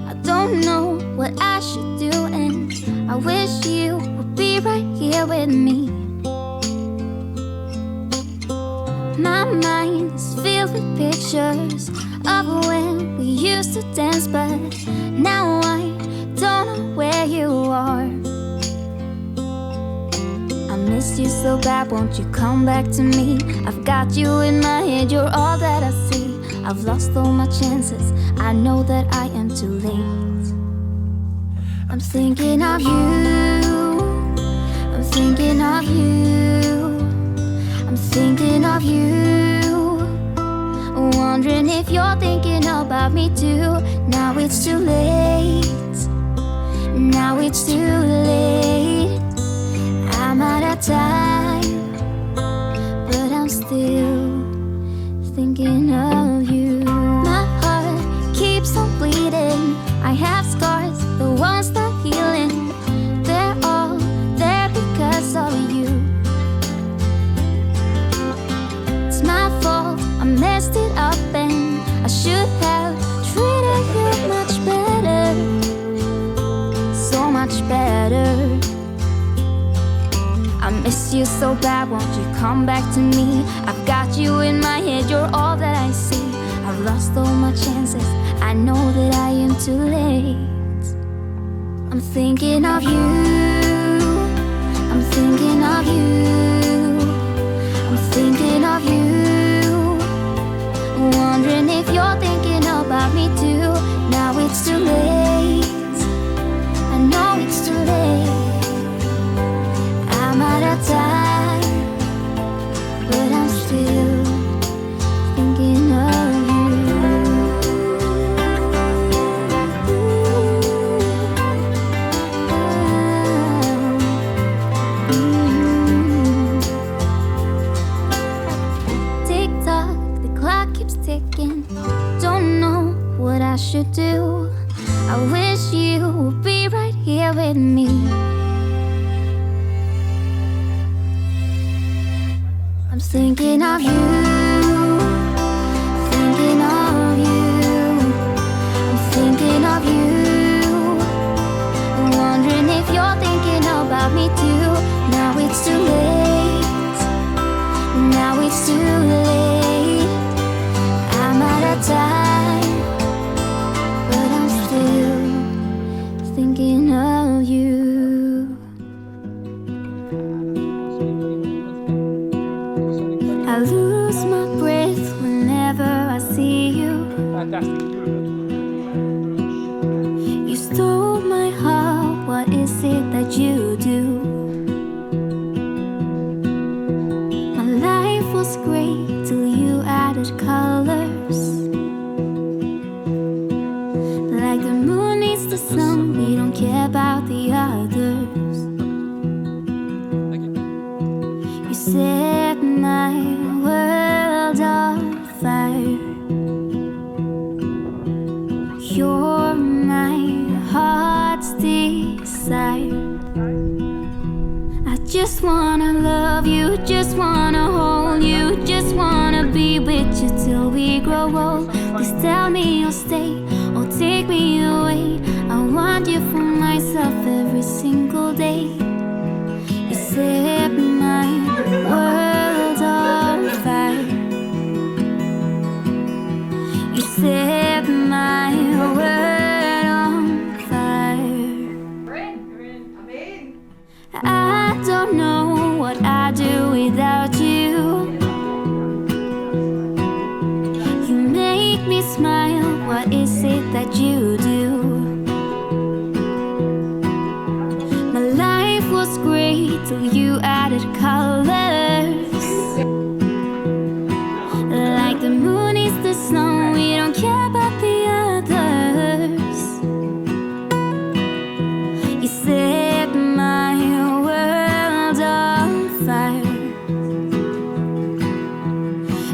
I don't know what I should do, and I wish you would be right here with me. My mind is filled with pictures of when we used to dance, but now I don't know where you are. I miss you so bad, won't you come back to me? I've got you in my head, you're all that I see. I've lost all my chances, I know that I am too late. I'm thinking of you, I'm thinking of you, I'm thinking of you, wondering if you're thinking about me too. Now it's too late, now it's too late. I'm out of time, but I'm still thinking of you. My heart keeps on bleeding, I have scars, the ones not healing. They're all there because of you. It's my fault, I messed it up, and I should have treated you much better, so much better. I miss you so bad, won't you come back to me? I've got you in my head, you're all that I see. I've lost all my chances, I know that I am too late. I'm thinking of you, I'm thinking of you, I'm thinking of you, wondering if you're thinking about me too. Now it's too late, I know it's too late. I'm out of time, but I'm still thinking of you. Tick tock, the clock keeps ticking. Don't know what I should do. I wish you would be right here with me. I'm thinking of you, thinking of you, I'm thinking of you, wondering if you're thinking about me too. Now it's too late, now it's too late. I'm out of time, but I'm still thinking of you. I lose my breath whenever I see you. Fantastic. You stole my heart, what is it that you do? My life was great till you added colors. Like the moon needs the sun, we don't care about the others. You set my world on fire. You're my heart's desire. I just wanna love you, just wanna hold you, just wanna be with you till we grow old. Please tell me you'll stay or take me away. I want you for myself every single day. You set my world on fire. You set my world on fire. I don't know what I'd do without you. You make me smile, what is it that you do? My life was great till you added colors. Like the moon is the snow, we don't care about the others. You set my world on fire.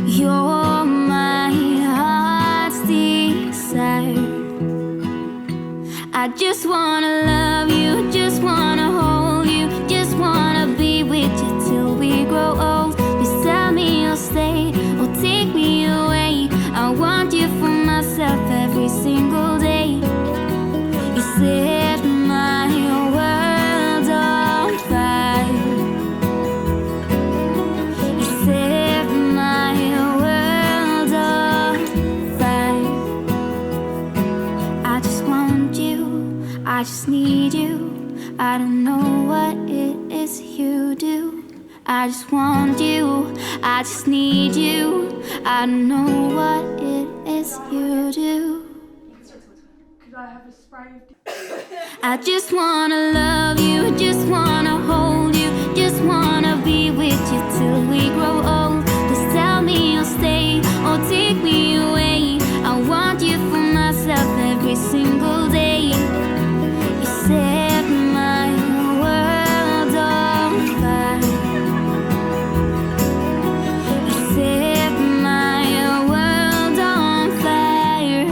You're my heart's desire. I just wanna love you, just wanna hold you, just wanna be with you till we grow old. Please tell me you'll stay or take me away. I want you for myself every single day. I just need you. I don't know what it is you do. I just want you. I just need you. I don't know what it is you do. Could I have a spray of I just wanna love you, just wanna hold you, just wanna be with you till we grow old. Please tell me you'll stay or take me away. I want you for myself every single day. You set my world on fire. You set my world on fire.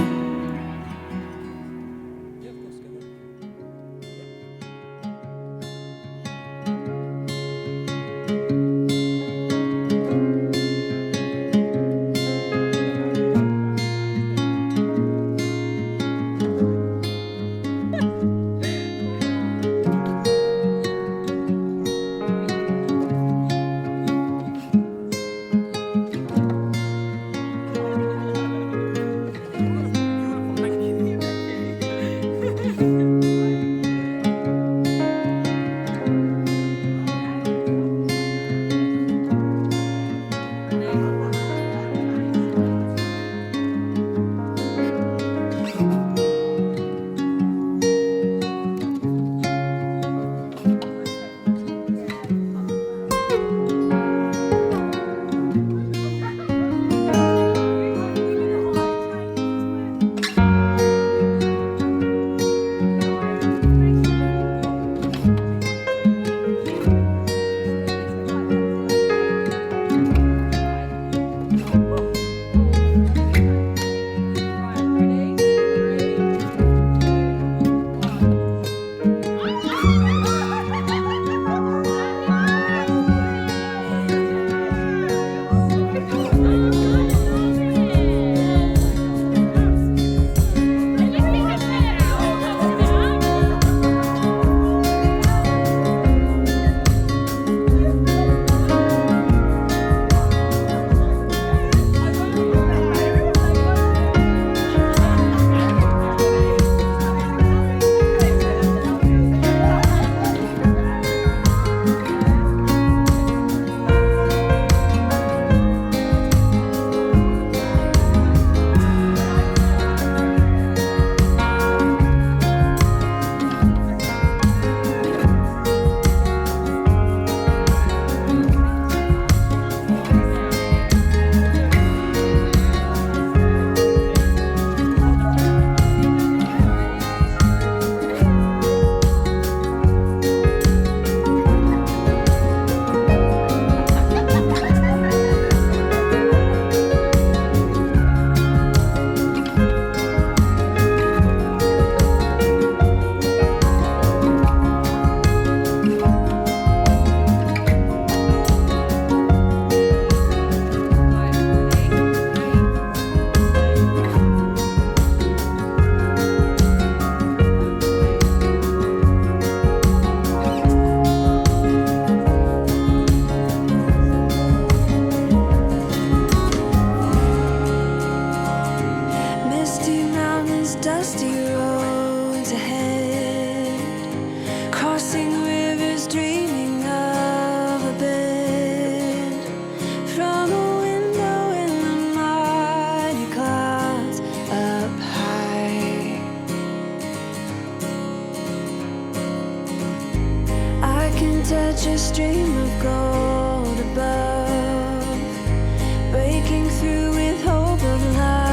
Dusty roads ahead, crossing rivers, dreaming of a bed from a window in the mighty clouds up high. I can touch a stream of gold above, breaking through with hope of light.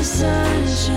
Sunshine.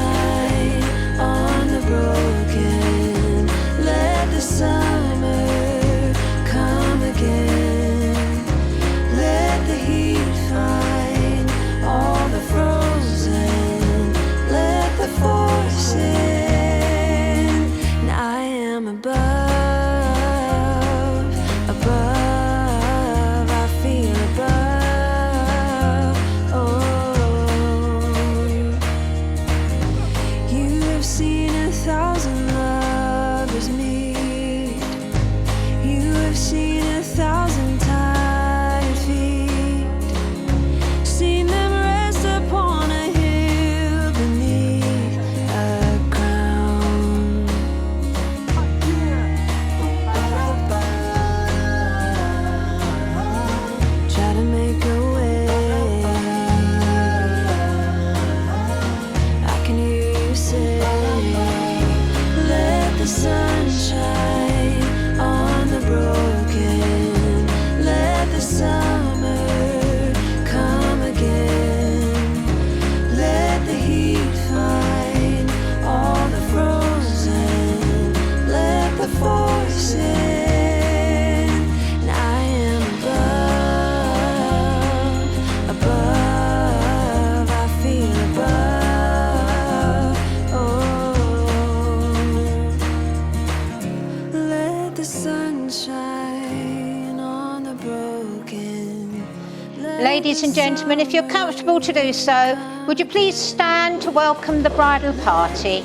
Ladies and gentlemen, if you're comfortable to do so, would you please stand to welcome the bridal party?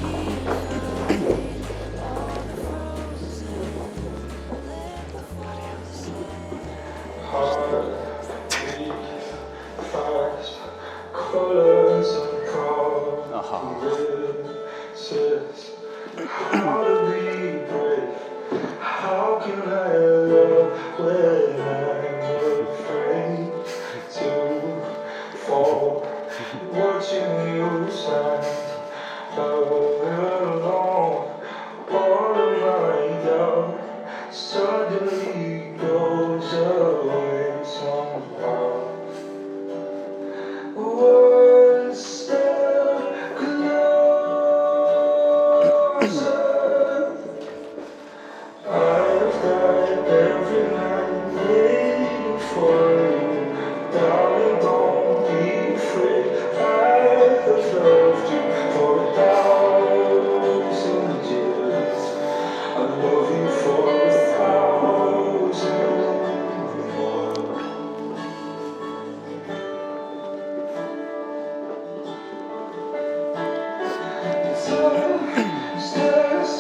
How can I love when I'm afraid to fall? Watching you stand alone, all of my doubt suddenly goes away somehow. One step closer. I've died every night waiting for you. Darling, don't be afraid. I have loved you for 1,000 years. I love you for 1,000 more. Time stands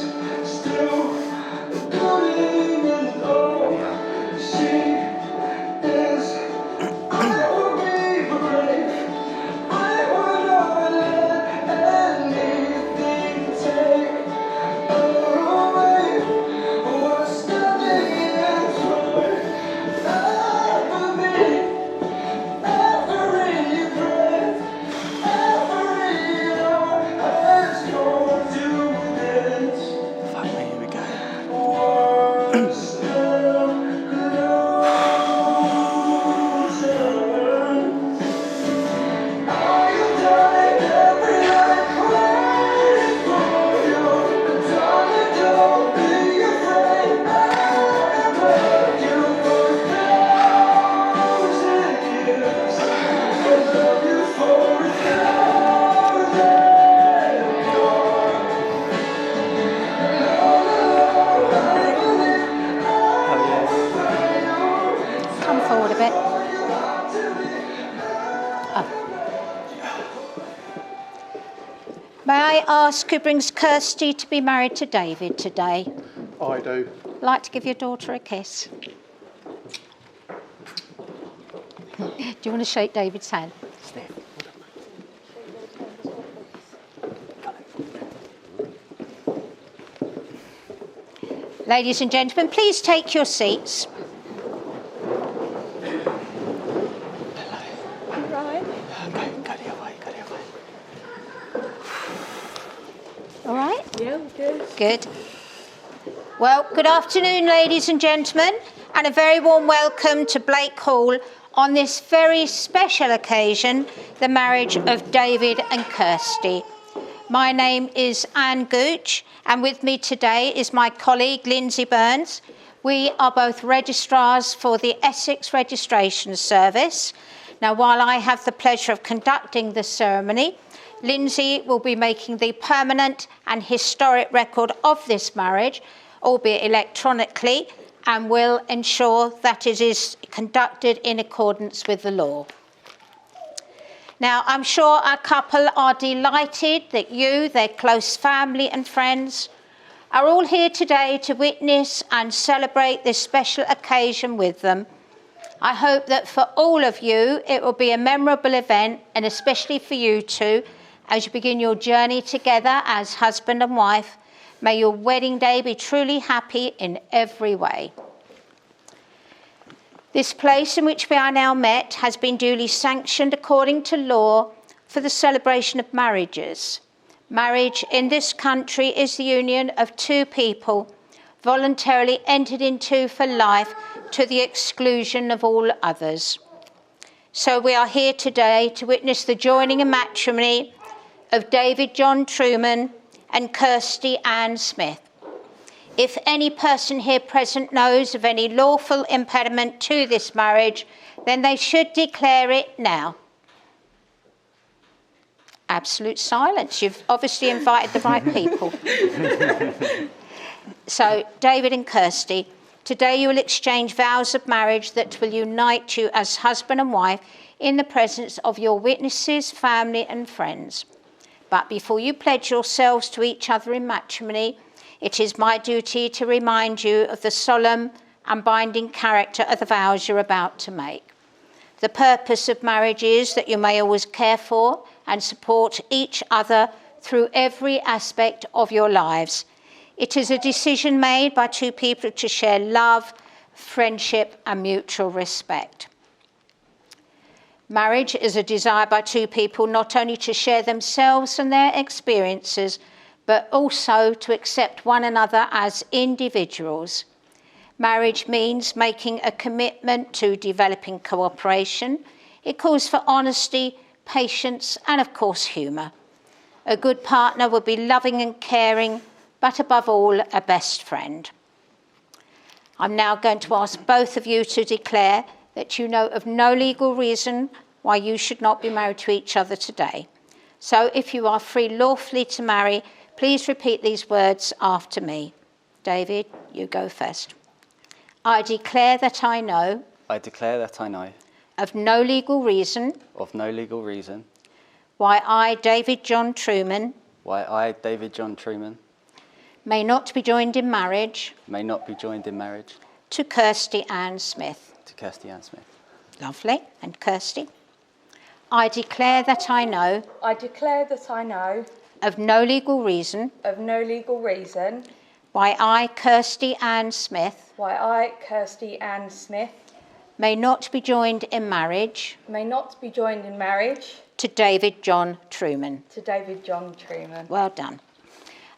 still. Putting it all, she is. I will be brave. I will not let anything take away what's standing in front of me. Every breath, every hour has gone to this. Fuck me, here we go. Come forward a bit. May I ask who brings Kirsty to be married to David today? I do. Like to give your daughter a kiss? Do you want to shake David's hand? Ladies and gentlemen, please take your seats. All right? Yeah, good. Good. Well, good afternoon, ladies and gentlemen, and a very warm welcome to Blake Hall on this very special occasion, the marriage of David and Kirsty. My name is Anne Gooch, and with me today is my colleague, Lindsay Burns. We are both registrars for the Essex Registration Service. Now, while I have the pleasure of conducting the ceremony, Lindsay will be making the permanent and historic record of this marriage, albeit electronically, and will ensure that it is conducted in accordance with the law. Now, I'm sure our couple are delighted that you, their close family and friends, are all here today to witness and celebrate this special occasion with them. I hope that for all of you, it will be a memorable event, and especially for you two, as you begin your journey together as husband and wife. May your wedding day be truly happy in every way. This place in which we are now met has been duly sanctioned according to law for the celebration of marriages. Marriage in this country is the union of two people voluntarily entered into for life to the exclusion of all others. So we are here today to witness the joining in matrimony of David John Truman and Kirsty Ann Smith. If any person here present knows of any lawful impediment to this marriage, then they should declare it now. Absolute silence. You've obviously invited the right people. So, David and Kirsty, Today you will exchange vows of marriage that will unite you as husband and wife in the presence of your witnesses, family and friends. But before you pledge yourselves to each other in matrimony, it is my duty to remind you of the solemn and binding character of the vows you're about to make. The purpose of marriage is that you may always care for and support each other through every aspect of your lives. It is a decision made by two people to share love, friendship and mutual respect. Marriage is a desire by two people not only to share themselves and their experiences, but also to accept one another as individuals. Marriage means making a commitment to developing cooperation. It calls for honesty, patience, and of course, humour. A good partner will be loving and caring, but above all, a best friend. I'm now going to ask both of you to declare that you know of no legal reason why you should not be married to each other today. So if you are free lawfully to marry, please repeat these words after me. David, you go first. I declare that I know. I declare that I know. Of no legal reason. Of no legal reason. Why I, David John Truman. Why I, David John Truman. May not be joined in marriage. May not be joined in marriage. To Kirsty Ann Smith. To Kirsty Ann Smith. Lovely. And Kirsty? I declare that I know. I declare that I know. Of no legal reason. Of no legal reason. Why I, Kirsty Ann Smith. Why I, Kirsty Ann Smith. May not be joined in marriage. May not be joined in marriage. To David John Truman. To David John Truman. Well done.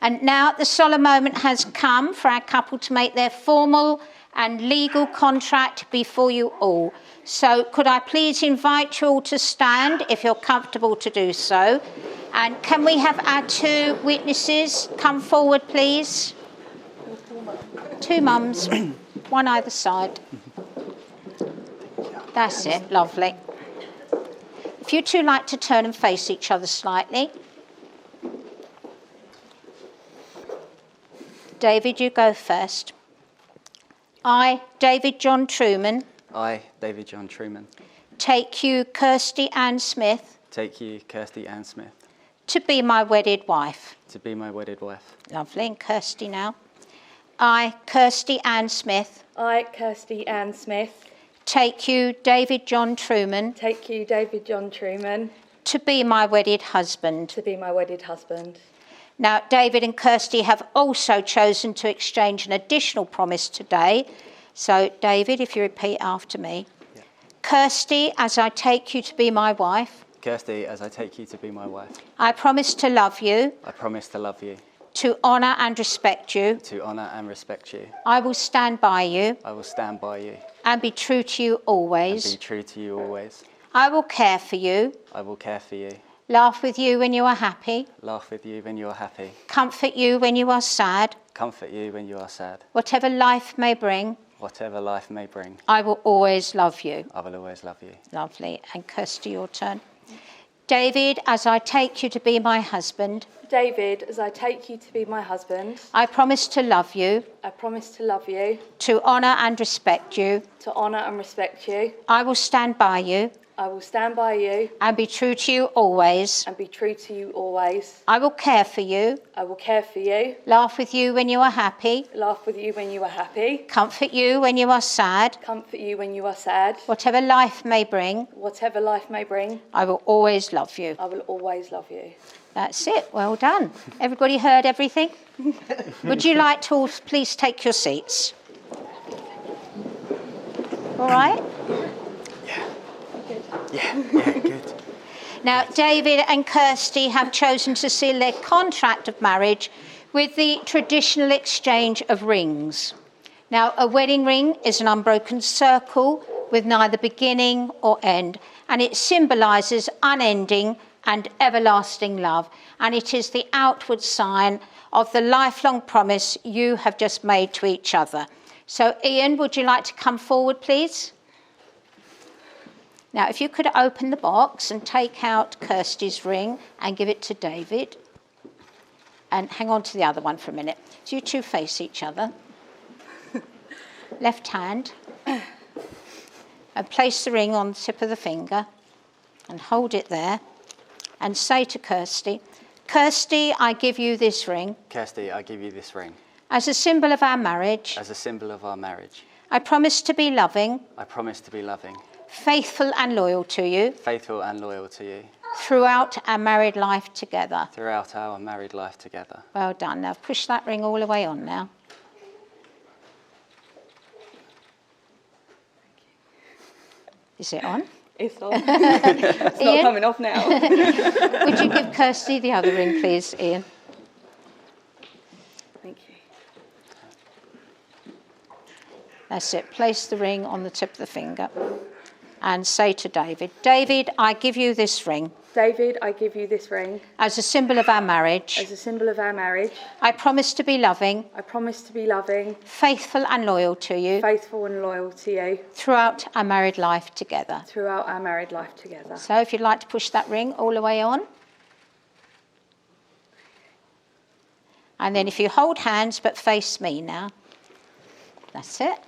And now the solemn moment has come for our couple to make their formal and legal contract before you all. So could I please invite you all to stand if you're comfortable to do so. And can we have our two witnesses come forward, please? Two mums, one either side. That's it, lovely. If you two like to turn and face each other slightly. David, you go first. I, David John Truman. I, David John Truman. Take you, Kirsty Ann Smith. Take you, Kirsty Ann Smith. To be my wedded wife. To be my wedded wife. Lovely, and Kirsty now. I, Kirsty Ann Smith. I, Kirsty Ann Smith. Take you, David John Truman. Take you, David John Truman. To be my wedded husband. To be my wedded husband. Now, David and Kirsty have also chosen to exchange an additional promise today. So, David, if you repeat after me. Yeah. Kirsty, as I take you to be my wife. Kirsty, as I take you to be my wife. I promise to love you. I promise to love you. To honour and respect you. To honour and respect you. I will stand by you. I will stand by you. And be true to you always. And be true to you always. I will care for you. I will care for you. Laugh with you when you are happy. Laugh with you when you are happy. Comfort you when you are sad. Comfort you when you are sad. Whatever life may bring. Whatever life may bring. I will always love you. I will always love you. Lovely. And Kirsty, your turn. David, as I take you to be my husband. David, as I take you to be my husband. I promise to love you. I promise to love you. To honour and respect you. To honour and respect you. I will stand by you. I will stand by you. And be true to you always. And be true to you always. I will care for you. I will care for you. Laugh with you when you are happy. Laugh with you when you are happy. Comfort you when you are sad. Comfort you when you are sad. Whatever life may bring. Whatever life may bring. I will always love you. I will always love you. That's it. Well done. Everybody heard everything? Would you like to all please take your seats? All right? Yeah, good. Now, David and Kirsty have chosen to seal their contract of marriage with the traditional exchange of rings. Now, a wedding ring is an unbroken circle with neither beginning or end, and it symbolises unending and everlasting love, and it is the outward sign of the lifelong promise you have just made to each other. So, Ian, would you like to come forward, please? Now, if you could open the box and take out Kirsty's ring and give it to David. And hang on to the other one for a minute. So you two face each other. left hand and place the ring on the tip of the finger and hold it there and say to Kirsty, Kirsty, I give you this ring Kirsty, I give you this ring as a symbol of our marriage. as a symbol of our marriage. I promise to be loving, I promise to be loving, faithful and loyal to you faithful and loyal to you throughout our married life together. throughout our married life together. Well done. Now push that ring all the way on now. Is it on? It's on. It's not Ian? coming off now. Would you give Kirsty the other ring, please, Ian? Thank you. That's it. Place the ring on the tip of the finger and say to David, David, I give you this ring David, I give you this ring as a symbol of our marriage. as a symbol of our marriage. I promise to be loving, I promise to be loving, faithful and loyal to you faithful and loyal to you throughout our married life together. throughout our married life together. So if you'd like to push that ring all the way on. And then if you hold hands but face me now. That's it.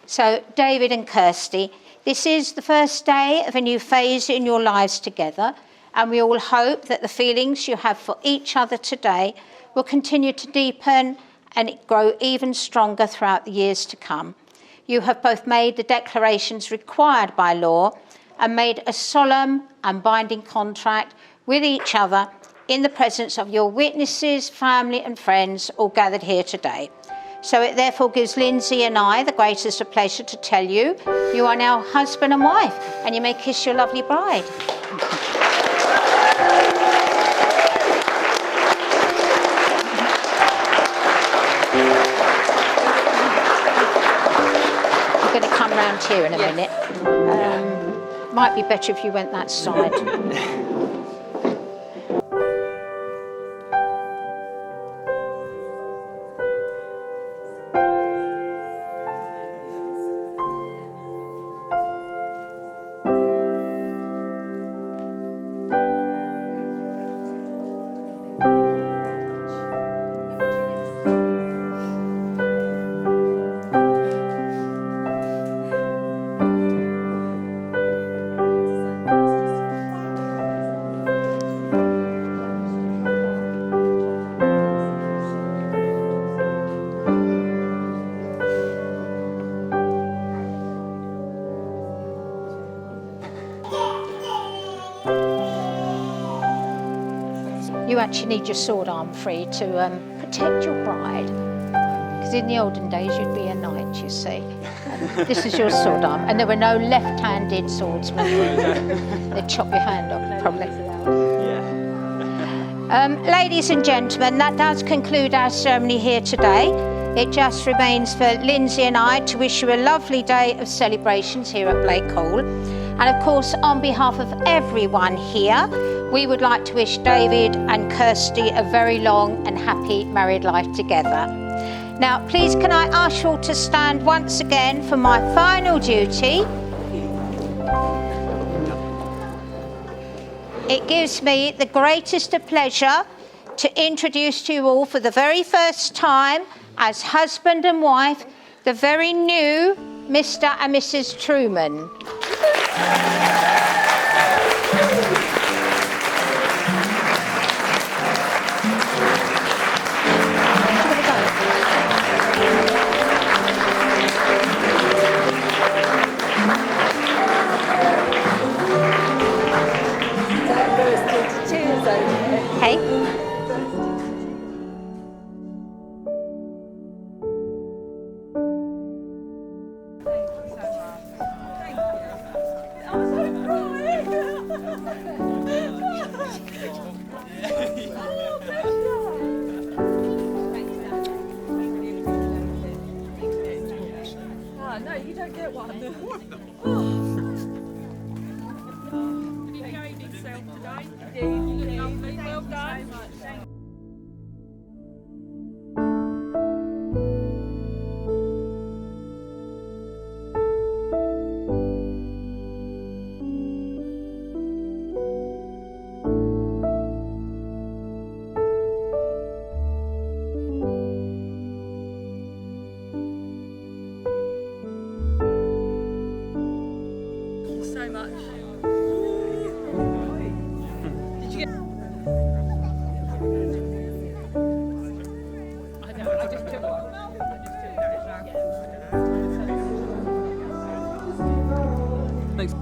So David and Kirsty, this is the first day of a new phase in your lives together, and we all hope that the feelings you have for each other today will continue to deepen and grow even stronger throughout the years to come. You have both made the declarations required by law and made a solemn and binding contract with each other in the presence of your witnesses, family and friends all gathered here today. So it therefore gives Lindsay and I the greatest of pleasure to tell you, you are now husband and wife, and you may kiss your lovely bride. We're going to come round here in a minute. Might be better if you went that side. You actually need your sword arm free to protect your bride. Because in the olden days, you'd be a knight, you see. And this is your sword arm. And there were no left-handed swordsmen. They'd chop your hand off, probably. Ladies and gentlemen, that does conclude our ceremony here today. It just remains for Lindsay and I to wish you a lovely day of celebrations here at Blake Hall. And of course, on behalf of everyone here, we would like to wish David and Kirsty a very long and happy married life together. Now, please can I ask you all to stand once again for my final duty. It gives me the greatest of pleasure to introduce to you all for the very first time as husband and wife, the very new Mr. and Mrs. Truman. Hey. Oh, sorry. so much. Did you get? I know. I just took one. Thanks.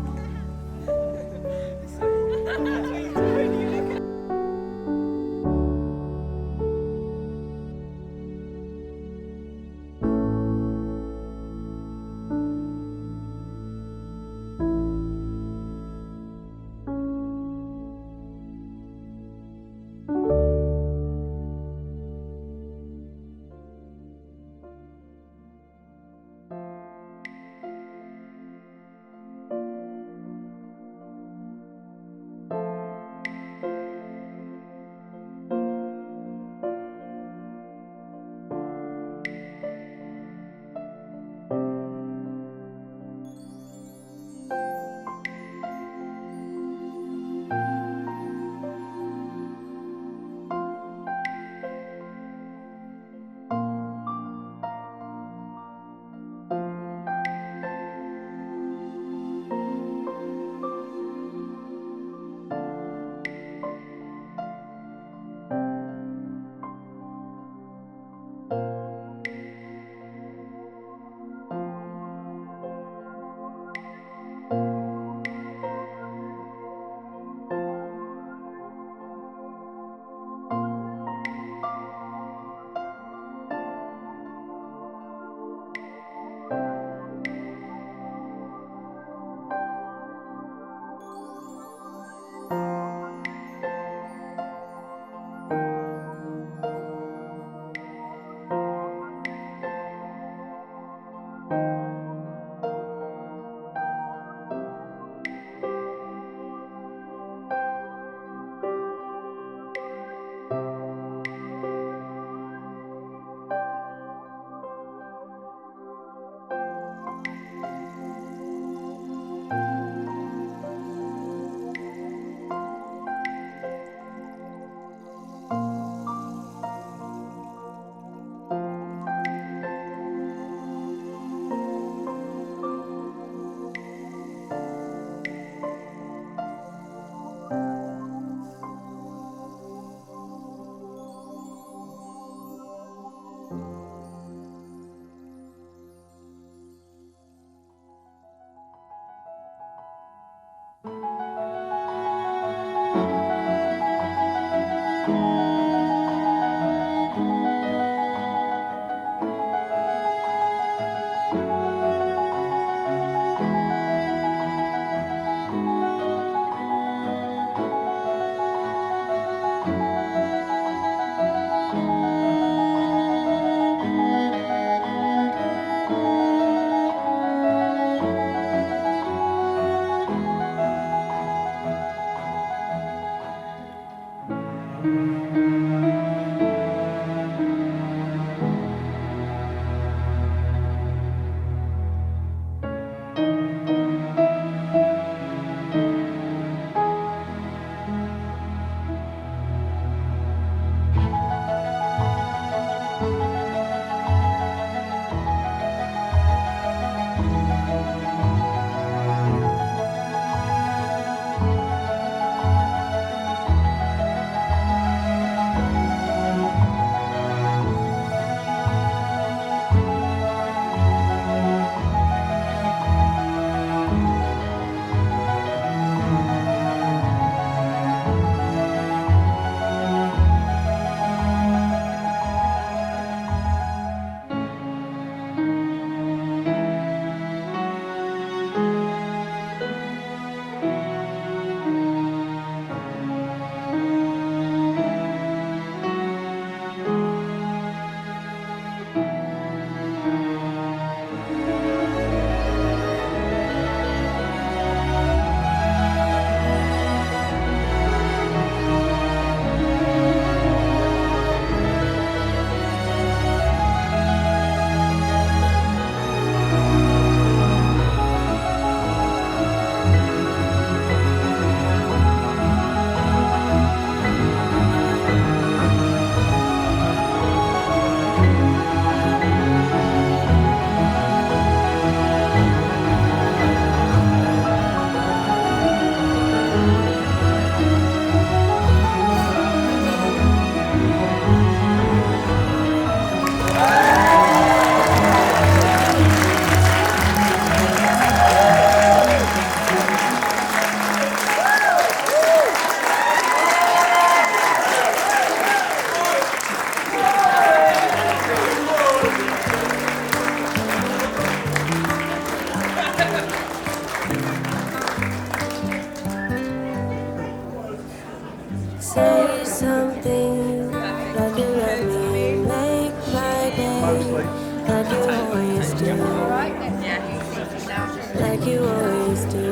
like you always do.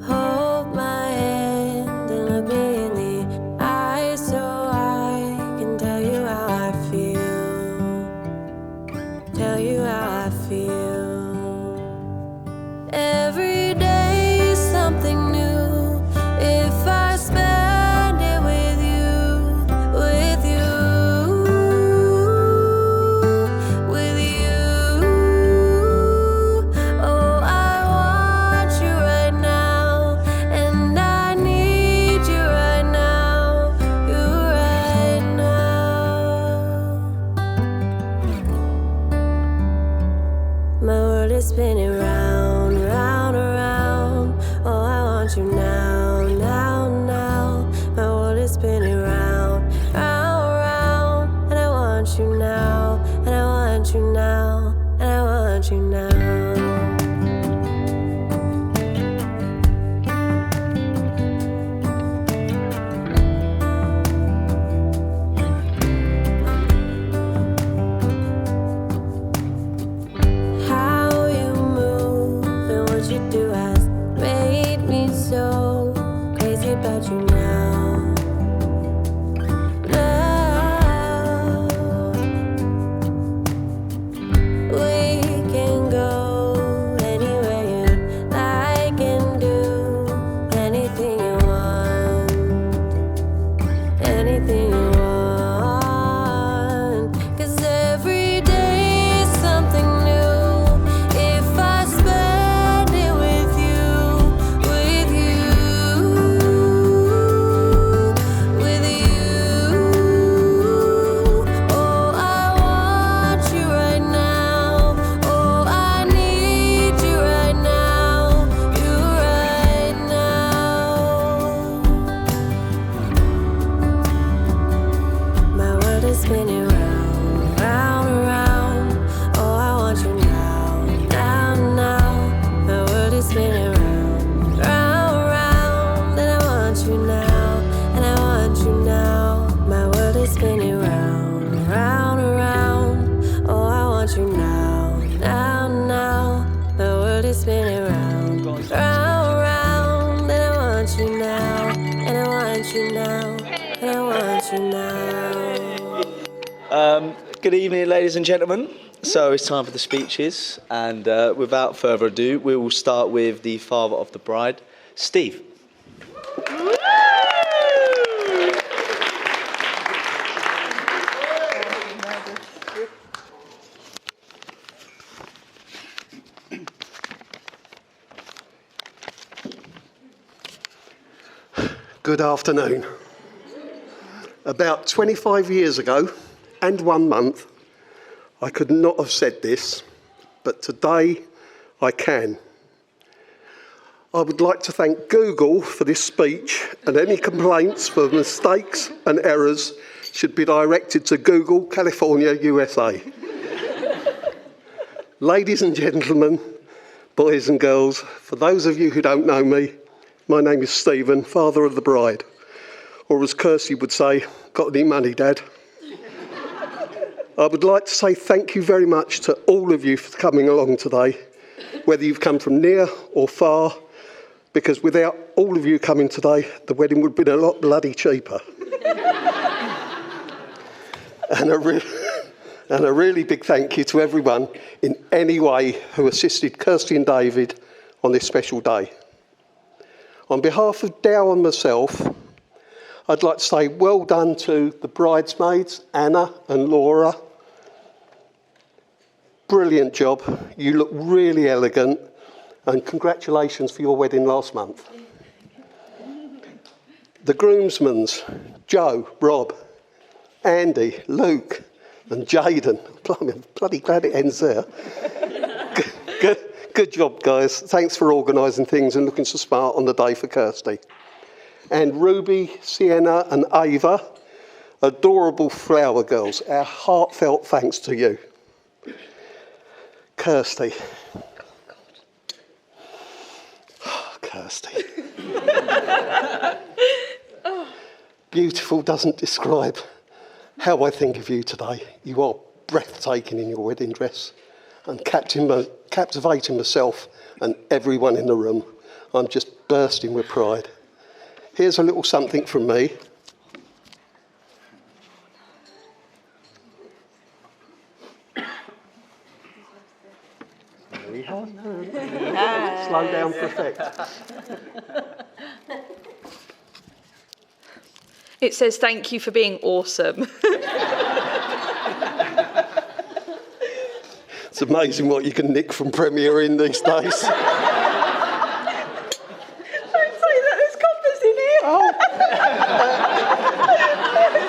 Hold my hand and look me in the eyes so I can tell you how I feel. Tell you how I feel. Every day is something new. If I spend it with you, with you, with you. Oh, I want you right now, and I need you right now, you right now. My world is spinning round, round, around. Oh, I want you now, now, now. My world is spinning round, round, round. And I want you now, and I want you now, and I want you now. How you move and what you do has made me so crazy about you now. Now we can go anywhere you like and do anything you want, anything you want. 'Cause every day is something new. If I spend it with you, with you, with you. Oh, I want you right now. Oh, I need you right now, you right now. My world is spinning round, round, around. Oh, I want you now, now, now. My world is spinning round, round, round. And I want you now, and I want you now. My world is spinning round, round, around. Oh, I want you now, now, now. My world is spinning round, round, round. And I want you now, and I want you now, and I want you now. Good evening, ladies and gentlemen. So it's time for the speeches, and without further ado, we will start with the father of the bride, Steve. Good afternoon. About 25 years ago and 1 month, I could not have said this, but today I can. I would like to thank Google for this speech, and any complaints for mistakes and errors should be directed to Google, California, USA. Ladies and gentlemen, boys and girls, for those of you who don't know me, my name is Stephen, father of the bride. Or as Kirsty would say, got any money, Dad? I would like to say thank you very much to all of you for coming along today, whether you've come from near or far, because without all of you coming today, the wedding would have been a lot bloody cheaper. And a really big thank you to everyone in any way who assisted Kirsty and David on this special day. On behalf of Dow and myself, I'd like to say well done to the bridesmaids, Anna and Laura. Brilliant job. You look really elegant, and congratulations for your wedding last month. The groomsmen's, Joe, Rob, Andy, Luke and Jaden. Blimey, I'm bloody glad it ends there. Good job, guys. Thanks for organising things and looking so smart on the day for Kirsty. And Ruby, Sienna and Ava, adorable flower girls, our heartfelt thanks to you. Kirsty. Oh, Kirsty. Beautiful doesn't describe how I think of you today. You are breathtaking in your wedding dress. and captivating myself and everyone in the room. I'm just bursting with pride. Here's a little something from me. Slow down for effect. It says, thank you for being awesome. It's amazing what you can nick from premiering these days. Don't say that, there's coppers in here.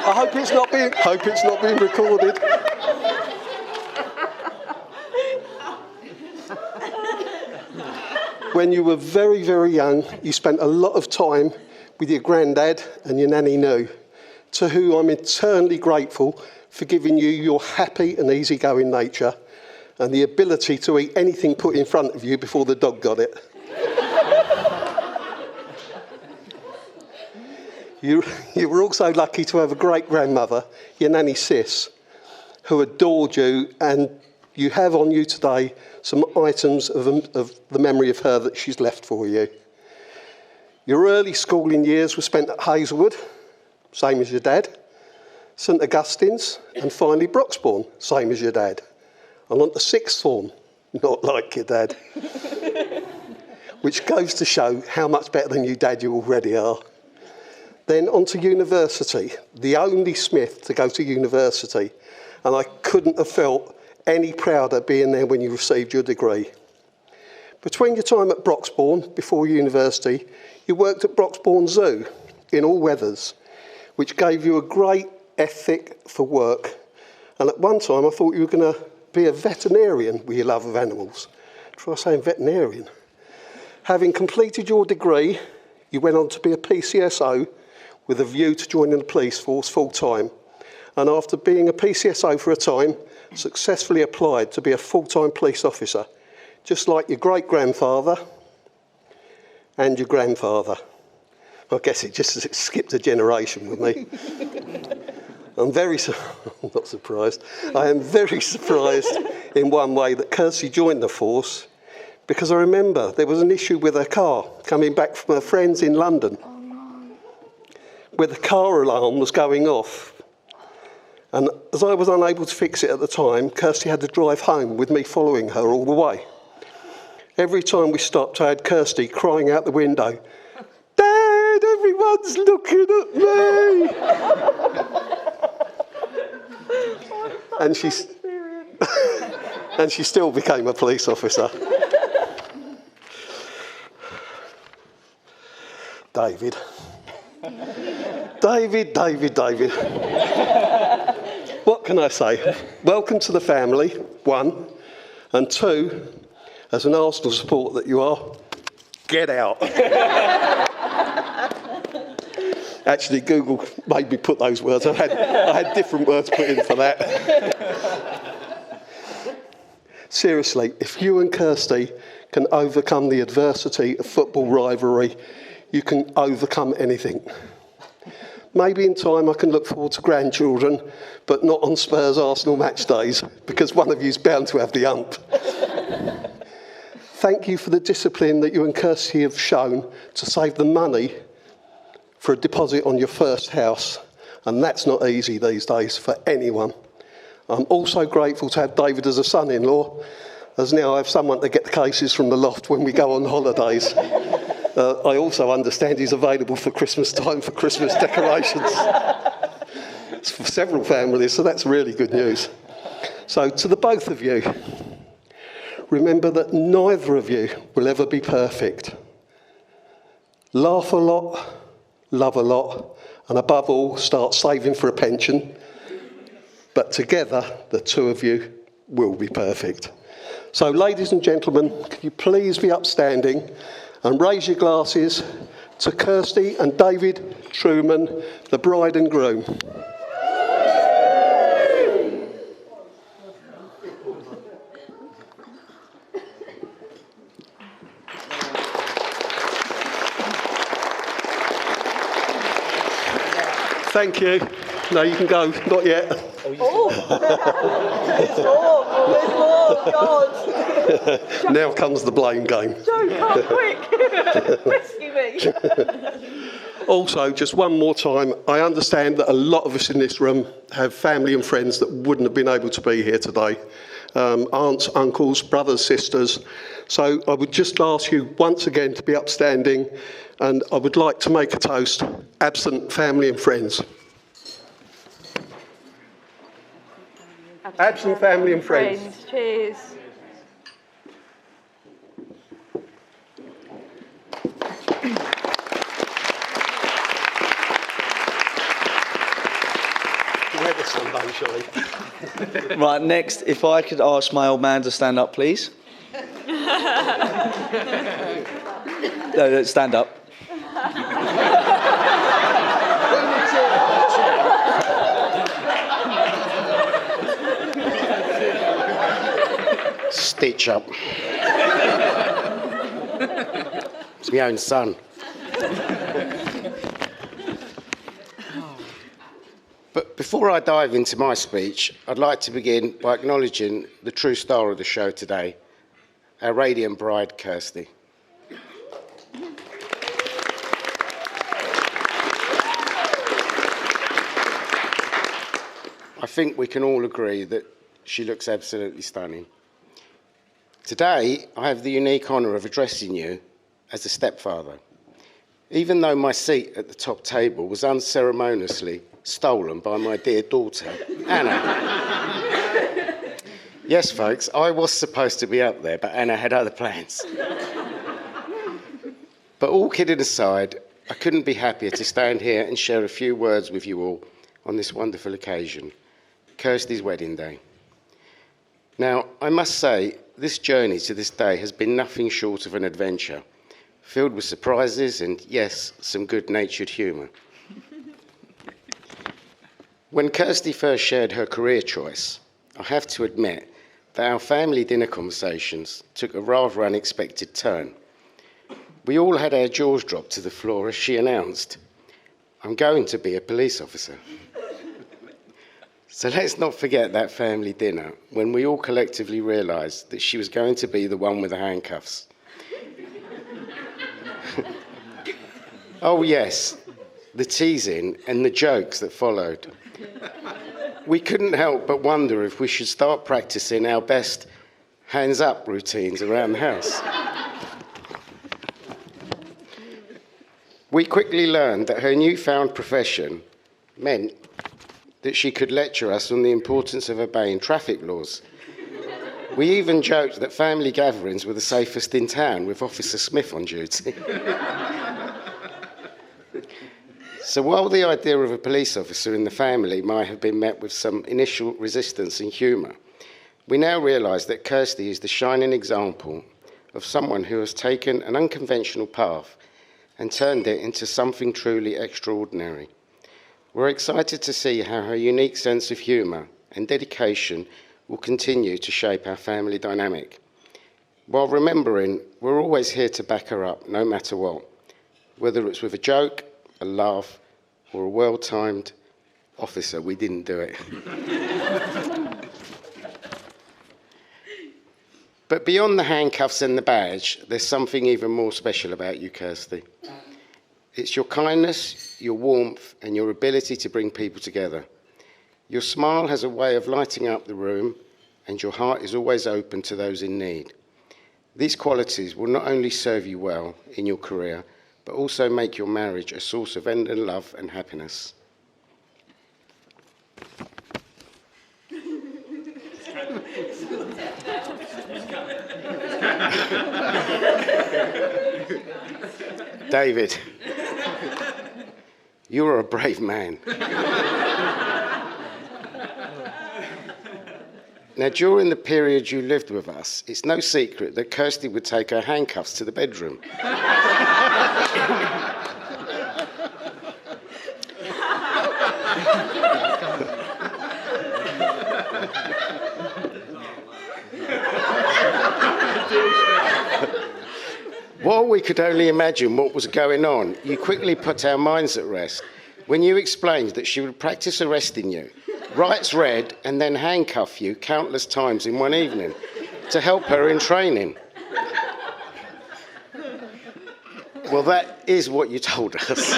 I hope it's not being recorded. When you were very, very young, you spent a lot of time with your granddad and your nanny Noo, to whom I'm eternally grateful for giving you your happy and easygoing nature and the ability to eat anything put in front of you before the dog got it. You were also lucky to have a great grandmother, your nanny Sis, who adored you, and you have on you today some items of the memory of her that she's left for you. Your early schooling years were spent at Hazelwood, same as your dad, St Augustine's, and finally Broxbourne, same as your dad. And on to sixth form, not like your dad. Which goes to show how much better than your dad you already are. Then on to university, the only Smith to go to university, and I couldn't have felt any prouder being there when you received your degree. Between your time at Broxbourne, before university, you worked at Broxbourne Zoo in all weathers, which gave you a great ethic for work. And at one time, I thought you were going to be a veterinarian with your love of animals. Try saying veterinarian. Having completed your degree, you went on to be a PCSO with a view to joining the police force full-time. And after being a PCSO for a time, successfully applied to be a full-time police officer, just like your great-grandfather and your grandfather. I guess it just skipped a generation with me. I'm not surprised. I am very surprised in one way that Kirsty joined the force, because I remember there was an issue with her car coming back from her friends in London, where the car alarm was going off. And as I was unable to fix it at the time, Kirsty had to drive home with me following her all the way. Every time we stopped, I had Kirsty crying out the window, "Dad, everyone's looking at me!" and she still became a police officer. David. What can I say? Welcome to the family, one. And two, as an Arsenal supporter that you are, get out. Actually, Google made me put those words. I had different words put in for that. Seriously, if you and Kirsty can overcome the adversity of football rivalry, you can overcome anything. Maybe in time I can look forward to grandchildren, but not on Spurs Arsenal match days, because one of you's bound to have the ump. Thank you for the discipline that you and Kirsty have shown to save the money for a deposit on your first house, and that's not easy these days for anyone. I'm also grateful to have David as a son-in-law, as now I have someone to get the cases from the loft when we go on holidays. I also understand he's available for Christmas time for Christmas decorations. It's for several families, so that's really good news. So to the both of you, remember that neither of you will ever be perfect. Laugh a lot, love a lot, and above all, start saving for a pension. But together, the two of you will be perfect. So ladies and gentlemen, could you please be upstanding and raise your glasses to Kirsty and David Truman, the bride and groom. Thank you. No, you can go. Not yet. Oh. Oh, God. Now comes the blame game. Joe, come quick. Rescue me. Also, just one more time, I understand that a lot of us in this room have family and friends that wouldn't have been able to be here today. Aunts, uncles, brothers, sisters. So I would just ask you once again to be upstanding, and I would like to make a toast, absent family and friends. Absent family and friends. Cheers. Weather someday, shall we? Right, next, if I could ask my old man to stand up, please. No, stand up. Stitch up. It's my own son. But before I dive into my speech, I'd like to begin by acknowledging the true star of the show today, our radiant bride, Kirsty. I think we can all agree that she looks absolutely stunning. Today, I have the unique honour of addressing you as a stepfather, even though my seat at the top table was unceremoniously stolen by my dear daughter, Anna. Yes, folks, I was supposed to be up there, but Anna had other plans. But all kidding aside, I couldn't be happier to stand here and share a few words with you all on this wonderful occasion, Kirsty's wedding day. Now, I must say, this journey to this day has been nothing short of an adventure, filled with surprises and, yes, some good-natured humour. When Kirsty first shared her career choice, I have to admit that our family dinner conversations took a rather unexpected turn. We all had our jaws dropped to the floor as she announced, "I'm going to be a police officer." So let's not forget that family dinner when we all collectively realised that she was going to be the one with the handcuffs. Oh yes, the teasing and the jokes that followed. We couldn't help but wonder if we should start practising our best hands-up routines around the house. We quickly learned that her newfound profession meant that she could lecture us on the importance of obeying traffic laws. We even joked that family gatherings were the safest in town with Officer Smith on duty. So while the idea of a police officer in the family might have been met with some initial resistance and humour, we now realise that Kirsty is the shining example of someone who has taken an unconventional path and turned it into something truly extraordinary. We're excited to see how her unique sense of humour and dedication will continue to shape our family dynamic. While remembering, we're always here to back her up, no matter what, whether it's with a joke, a laugh, or a well-timed officer, we didn't do it. But beyond the handcuffs and the badge, there's something even more special about you, Kirsty. It's your kindness, your warmth, and your ability to bring people together. Your smile has a way of lighting up the room, and your heart is always open to those in need. These qualities will not only serve you well in your career, but also make your marriage a source of endless love and happiness. David, you're a brave man. Now, during the period you lived with us, it's no secret that Kirsty would take her handcuffs to the bedroom. While we could only imagine what was going on, you quickly put our minds at rest when you explained that she would practice arresting you writes red, and then handcuff you countless times in one evening to help her in training. Well, that is what you told us.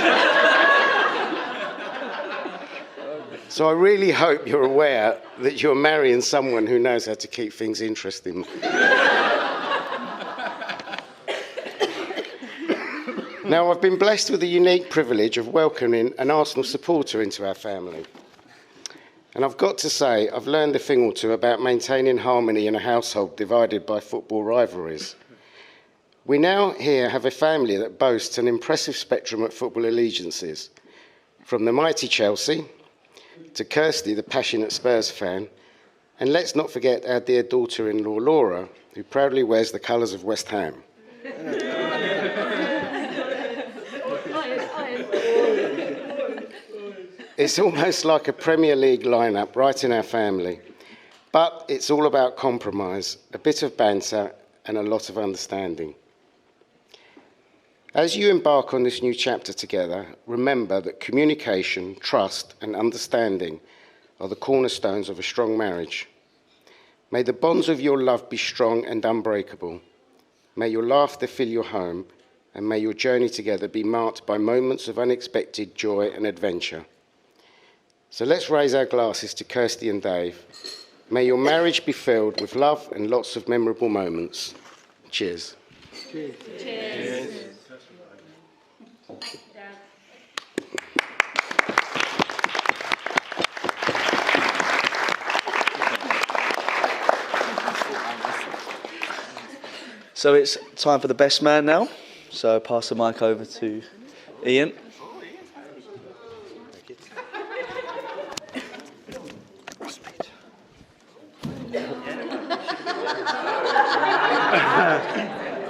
So I really hope you're aware that you're marrying someone who knows how to keep things interesting. Now, I've been blessed with the unique privilege of welcoming an Arsenal supporter into our family. And I've got to say, I've learned a thing or two about maintaining harmony in a household divided by football rivalries. We now here have a family that boasts an impressive spectrum of football allegiances, from the mighty Chelsea to Kirsty, the passionate Spurs fan, and let's not forget our dear daughter-in-law Laura, who proudly wears the colours of West Ham. It's almost like a Premier League lineup right in our family, but it's all about compromise, a bit of banter, and a lot of understanding. As you embark on this new chapter together, remember that communication, trust, and understanding are the cornerstones of a strong marriage. May the bonds of your love be strong and unbreakable. May your laughter fill your home, and may your journey together be marked by moments of unexpected joy and adventure. So let's raise our glasses to Kirsty and Dave. May your marriage be filled with love and lots of memorable moments. Cheers. Cheers. Cheers. So it's time for the best man now. So pass the mic over to Ian.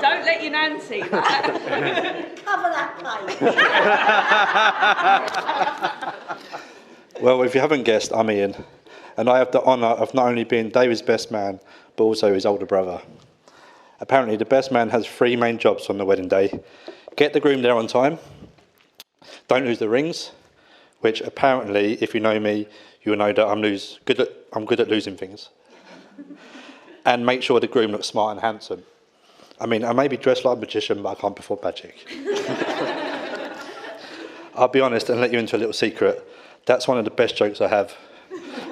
Don't let your nan see that. Cover that plate. Well, if you haven't guessed, I'm Ian, and I have the honour of not only being David's best man, but also his older brother. Apparently, the best man has 3 main jobs on the wedding day. Get the groom there on time, don't lose the rings, which apparently, if you know me, you'll know that I'm good at losing things, and make sure the groom looks smart and handsome. I mean, I may be dressed like a magician, but I can't perform magic. I'll be honest and let you into a little secret. That's one of the best jokes I have.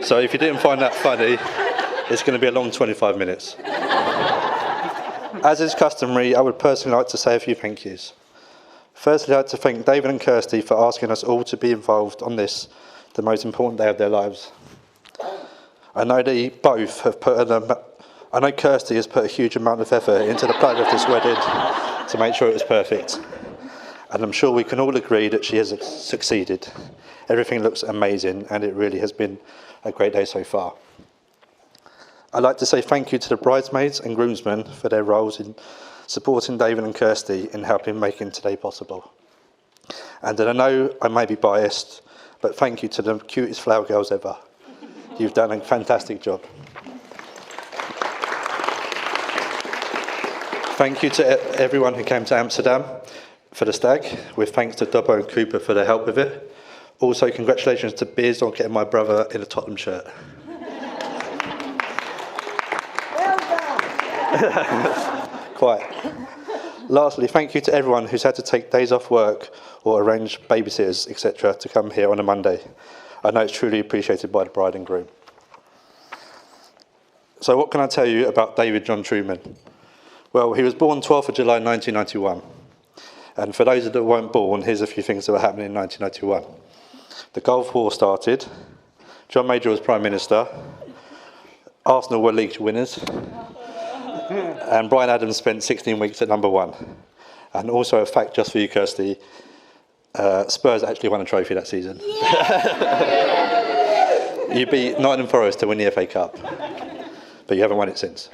So if you didn't find that funny, it's going to be a long 25 minutes. As is customary, I would personally like to say a few thank yous. Firstly, I'd like to thank David and Kirsty for asking us all to be involved on this, the most important day of their lives. I know Kirsty has put a huge amount of effort into the planning of this wedding to make sure it was perfect. And I'm sure we can all agree that she has succeeded. Everything looks amazing, and it really has been a great day so far. I'd like to say thank you to the bridesmaids and groomsmen for their roles in supporting David and Kirsty in helping making today possible. And I know I may be biased, but thank you to the cutest flower girls ever. You've done a fantastic job. Thank you to everyone who came to Amsterdam for the stag, with thanks to Dobbo and Cooper for their help with it. Also, congratulations to Biz on getting my brother in a Tottenham shirt. Well done. Quite. Lastly, thank you to everyone who's had to take days off work or arrange babysitters, etc., to come here on a Monday. I know it's truly appreciated by the bride and groom. So what can I tell you about David John Truman? Well, he was born 12th of July 1991. And for those that weren't born, here's a few things that were happening in 1991. The Gulf War started. John Major was Prime Minister. Arsenal were league winners. And Bryan Adams spent 16 weeks at number 1. And also a fact just for you, Kirsty, Spurs actually won a trophy that season. You beat Nottingham Forest to win the FA Cup. But you haven't won it since.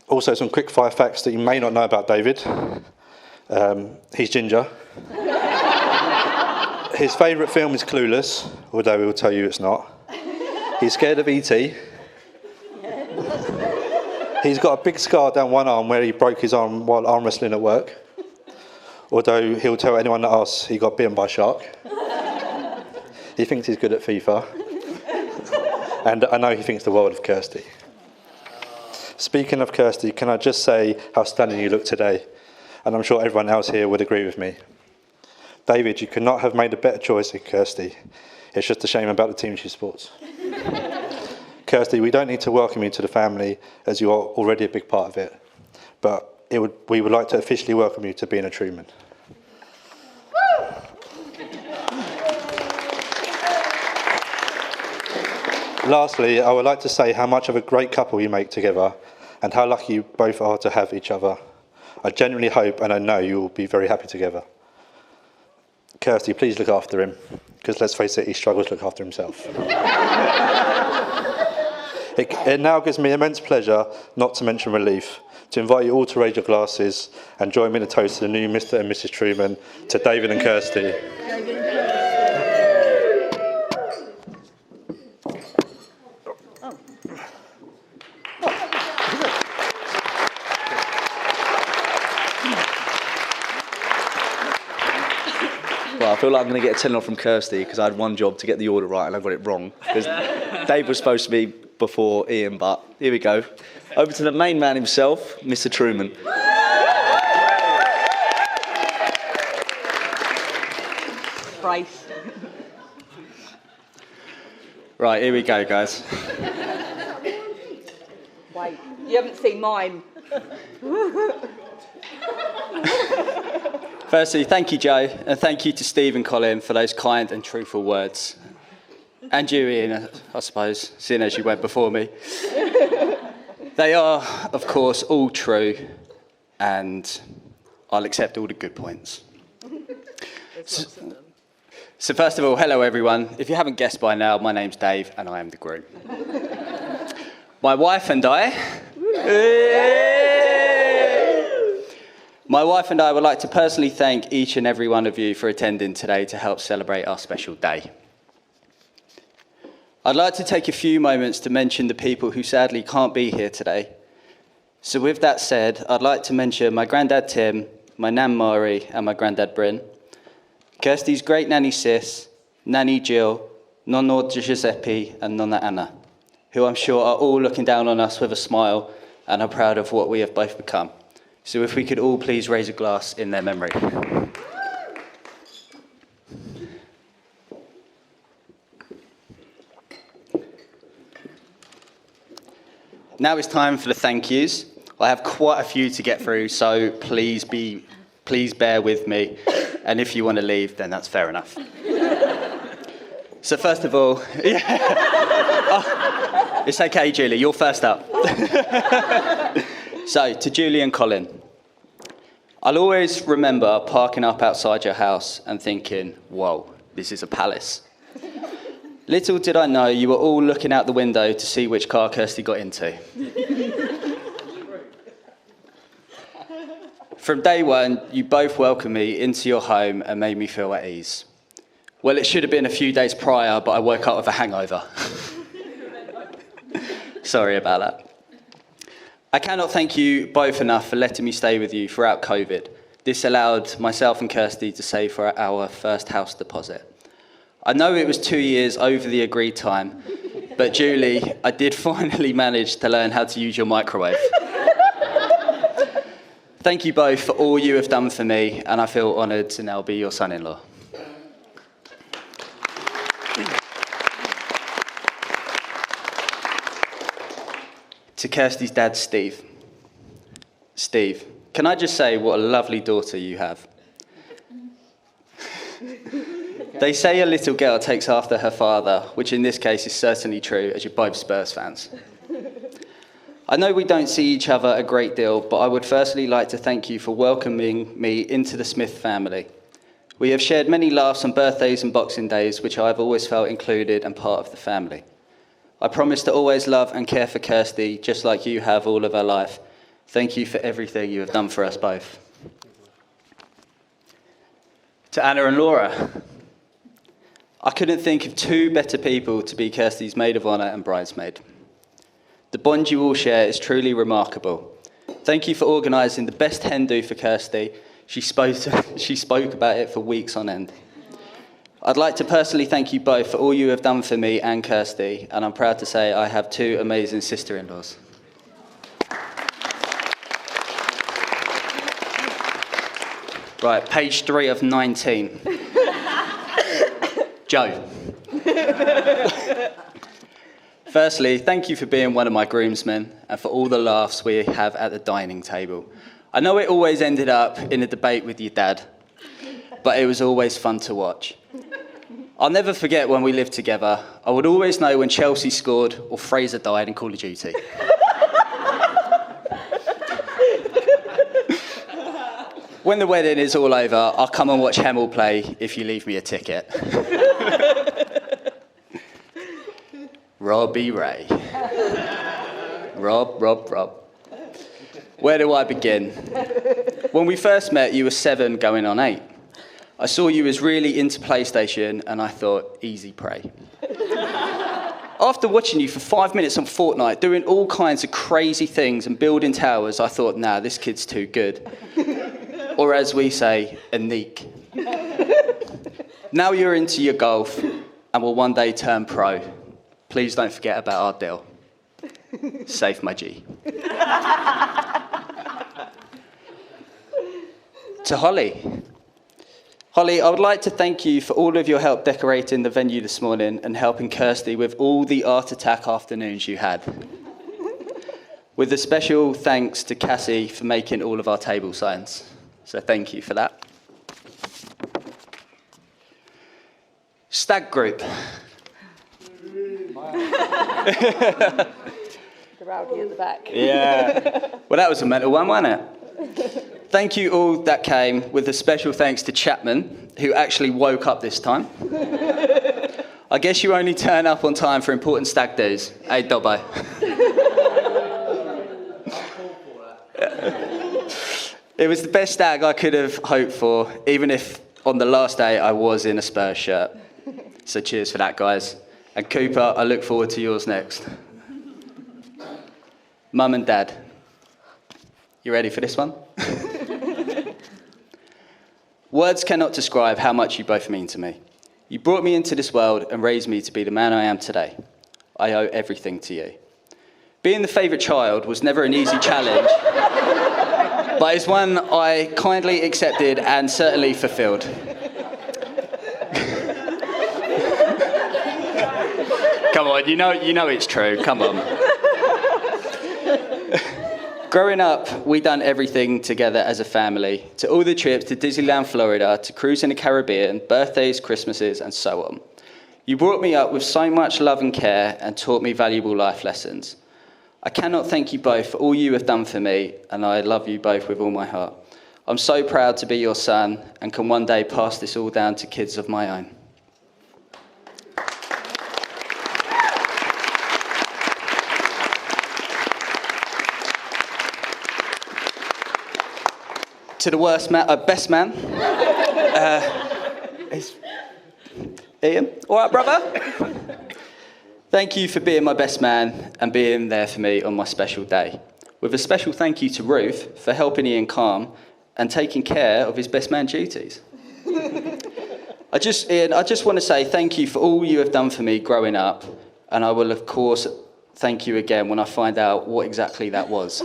Also, some quick 5 facts that you may not know about David. He's ginger. His favourite film is Clueless, although he will tell you it's not. He's scared of E.T. He's got a big scar down one arm where he broke his arm while arm wrestling at work. Although he'll tell anyone that asks he got bitten by a shark. He thinks he's good at FIFA. And I know he thinks the world of Kirsty. Speaking of Kirsty, can I just say how stunning you look today? And I'm sure everyone else here would agree with me. David, you could not have made a better choice than Kirsty. It's just a shame about the team she supports. Kirsty, we don't need to welcome you to the family as you are already a big part of it. But we would like to officially welcome you to being a Truman. Lastly, I would like to say how much of a great couple you make together and how lucky you both are to have each other. I genuinely hope and I know you will be very happy together. Kirsty, please look after him, because let's face it, he struggles to look after himself. It now gives me immense pleasure, not to mention relief, to invite you all to raise your glasses and join me in a toast to the new Mr. and Mrs. Truman, to David and Kirsty. Well, I feel like I'm going to get a telling off from Kirsty because I had one job to get the order right and I got it wrong. Dave was supposed to be before Ian, but here we go. Over to the main man himself, Mr. Truman. Bryce. Right, here we go, guys. Wait, you haven't seen mine. Firstly, thank you, Joe, and thank you to Steve and Colin for those kind and truthful words. And you, Ian, I suppose, seeing as you went before me. They are, of course, all true, and I'll accept all the good points. So first of all, hello, everyone. If you haven't guessed by now, my name's Dave, and I am the groom. My wife and I... My wife and I would like to personally thank each and every one of you for attending today to help celebrate our special day. I'd like to take a few moments to mention the people who sadly can't be here today. So with that said, I'd like to mention my granddad Tim, my nan Mari, and my granddad Bryn, Kirsty's great nanny Sis, nanny Jill, nonno Giuseppe, and nonna Anna, who I'm sure are all looking down on us with a smile and are proud of what we have both become. So if we could all please raise a glass in their memory. Now it's time for the thank yous. I have quite a few to get through, so please bear with me. And if you want to leave, then that's fair enough. So first of all, oh, it's okay, Julie, you're first up. So, to Julie and Colin, I'll always remember parking up outside your house and thinking, whoa, this is a palace. Little did I know you were all looking out the window to see which car Kirsty got into. From day one, you both welcomed me into your home and made me feel at ease. Well, it should have been a few days prior, but I woke up with a hangover. Sorry about that. I cannot thank you both enough for letting me stay with you throughout COVID. This allowed myself and Kirsty to save for our first house deposit. I know it was 2 years over the agreed time, but Julie, I did finally manage to learn how to use your microwave. Thank you both for all you have done for me, and I feel honoured to now be your son-in-law. To Kirsty's dad, Steve. Steve, can I just say what a lovely daughter you have? They say a little girl takes after her father, which in this case is certainly true, as you're both Spurs fans. I know we don't see each other a great deal, but I would firstly like to thank you for welcoming me into the Smith family. We have shared many laughs on birthdays and Boxing Days, which I have always felt included and part of the family. I promise to always love and care for Kirsty, just like you have all of her life. Thank you for everything you have done for us both. To Anna and Laura, I couldn't think of two better people to be Kirsty's maid of honour and bridesmaid. The bond you all share is truly remarkable. Thank you for organising the best hen do for Kirsty. She spoke about it for weeks on end. I'd like to personally thank you both for all you have done for me and Kirsty, and I'm proud to say I have 2 amazing sister-in-laws. Right, page 3 of 19. Joe. Firstly, thank you for being one of my groomsmen and for all the laughs we have at the dining table. I know it always ended up in a debate with your dad, but it was always fun to watch. I'll never forget when we lived together. I would always know when Chelsea scored or Fraser died in Call of Duty. When the wedding is all over, I'll come and watch Hemel play if you leave me a ticket. Robbie Ray. Rob. Where do I begin? When we first met, you were 7 going on 8. I saw you as really into PlayStation and I thought, easy prey. After watching you for 5 minutes on Fortnite, doing all kinds of crazy things and building towers, I thought, nah, this kid's too good. Or as we say, unique. Now you're into your golf and will one day turn pro. Please don't forget about our deal. Safe, my G. To Holly. Holly, I would like to thank you for all of your help decorating the venue this morning and helping Kirsty with all the art attack afternoons you had. With a special thanks to Cassie for making all of our table signs. So thank you for that. Stag group. The rowdy at the back. Yeah. Well, that was a mental one, wasn't it? Thank you all that came, with a special thanks to Chapman, who actually woke up this time. I guess you only turn up on time for important stag do's. Hey, Dobbo. It was the best stag I could have hoped for, even if on the last day I was in a Spurs shirt. So cheers for that, guys. And Cooper, I look forward to yours next. Mum and Dad, you ready for this one? Words cannot describe how much you both mean to me. You brought me into this world and raised me to be the man I am today. I owe everything to you. Being the favourite child was never an easy challenge, but it's one I kindly accepted and certainly fulfilled. Come on, you know it's true, come on. Growing up, we done everything together as a family, to all the trips to Disneyland, Florida, to cruise in the Caribbean, birthdays, Christmases, and so on. You brought me up with so much love and care and taught me valuable life lessons. I cannot thank you both for all you have done for me, and I love you both with all my heart. I'm so proud to be your son and can one day pass this all down to kids of my own. To the best man, is Ian. All right, brother. Thank you for being my best man and being there for me on my special day. With a special thank you to Ruth for helping Ian calm and taking care of his best man duties. Ian, I just want to say thank you for all you have done for me growing up, and I will, of course, thank you again when I find out what exactly that was.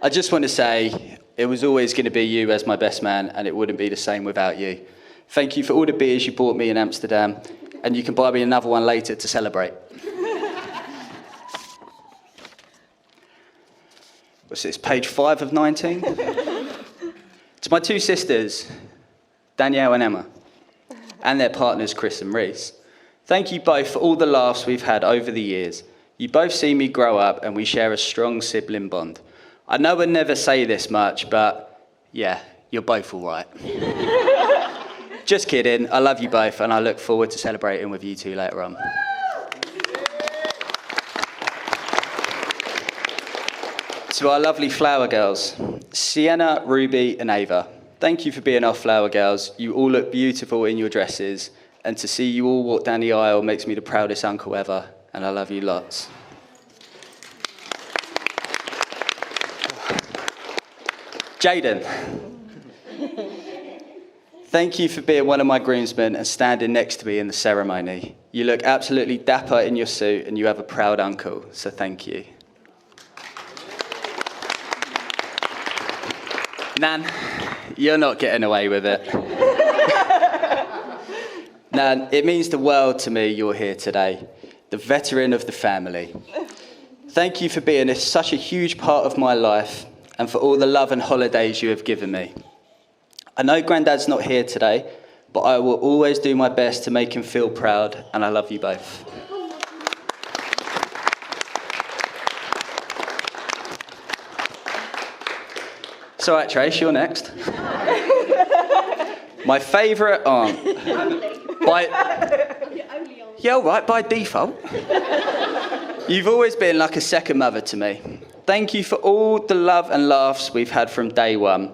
I just want to say it was always going to be you as my best man, and it wouldn't be the same without you. Thank you for all the beers you bought me in Amsterdam, and you can buy me another one later to celebrate. What's this, page 5 of 19? To my 2 sisters, Danielle and Emma, and their partners, Chris and Reese. Thank you both for all the laughs we've had over the years. You both see me grow up, and we share a strong sibling bond. I know I never say this much, but yeah, you're both all right. Just kidding. I love you both, and I look forward to celebrating with you two later on. To our lovely flower girls, Sienna, Ruby, and Ava. Thank you for being our flower girls. You all look beautiful in your dresses, and to see you all walk down the aisle makes me the proudest uncle ever, and I love you lots. Jaden, thank you for being one of my groomsmen and standing next to me in the ceremony. You look absolutely dapper in your suit and you have a proud uncle, so thank you. Nan, you're not getting away with it. Nan, it means the world to me you're here today, the veteran of the family. Thank you for being such a huge part of my life and for all the love and holidays you have given me. I know Grandad's not here today, but I will always do my best to make him feel proud, and I love you both. So, right, Trace, you're next. My favourite aunt. Yeah, all right, by default. You've always been like a second mother to me. Thank you for all the love and laughs we've had from day one.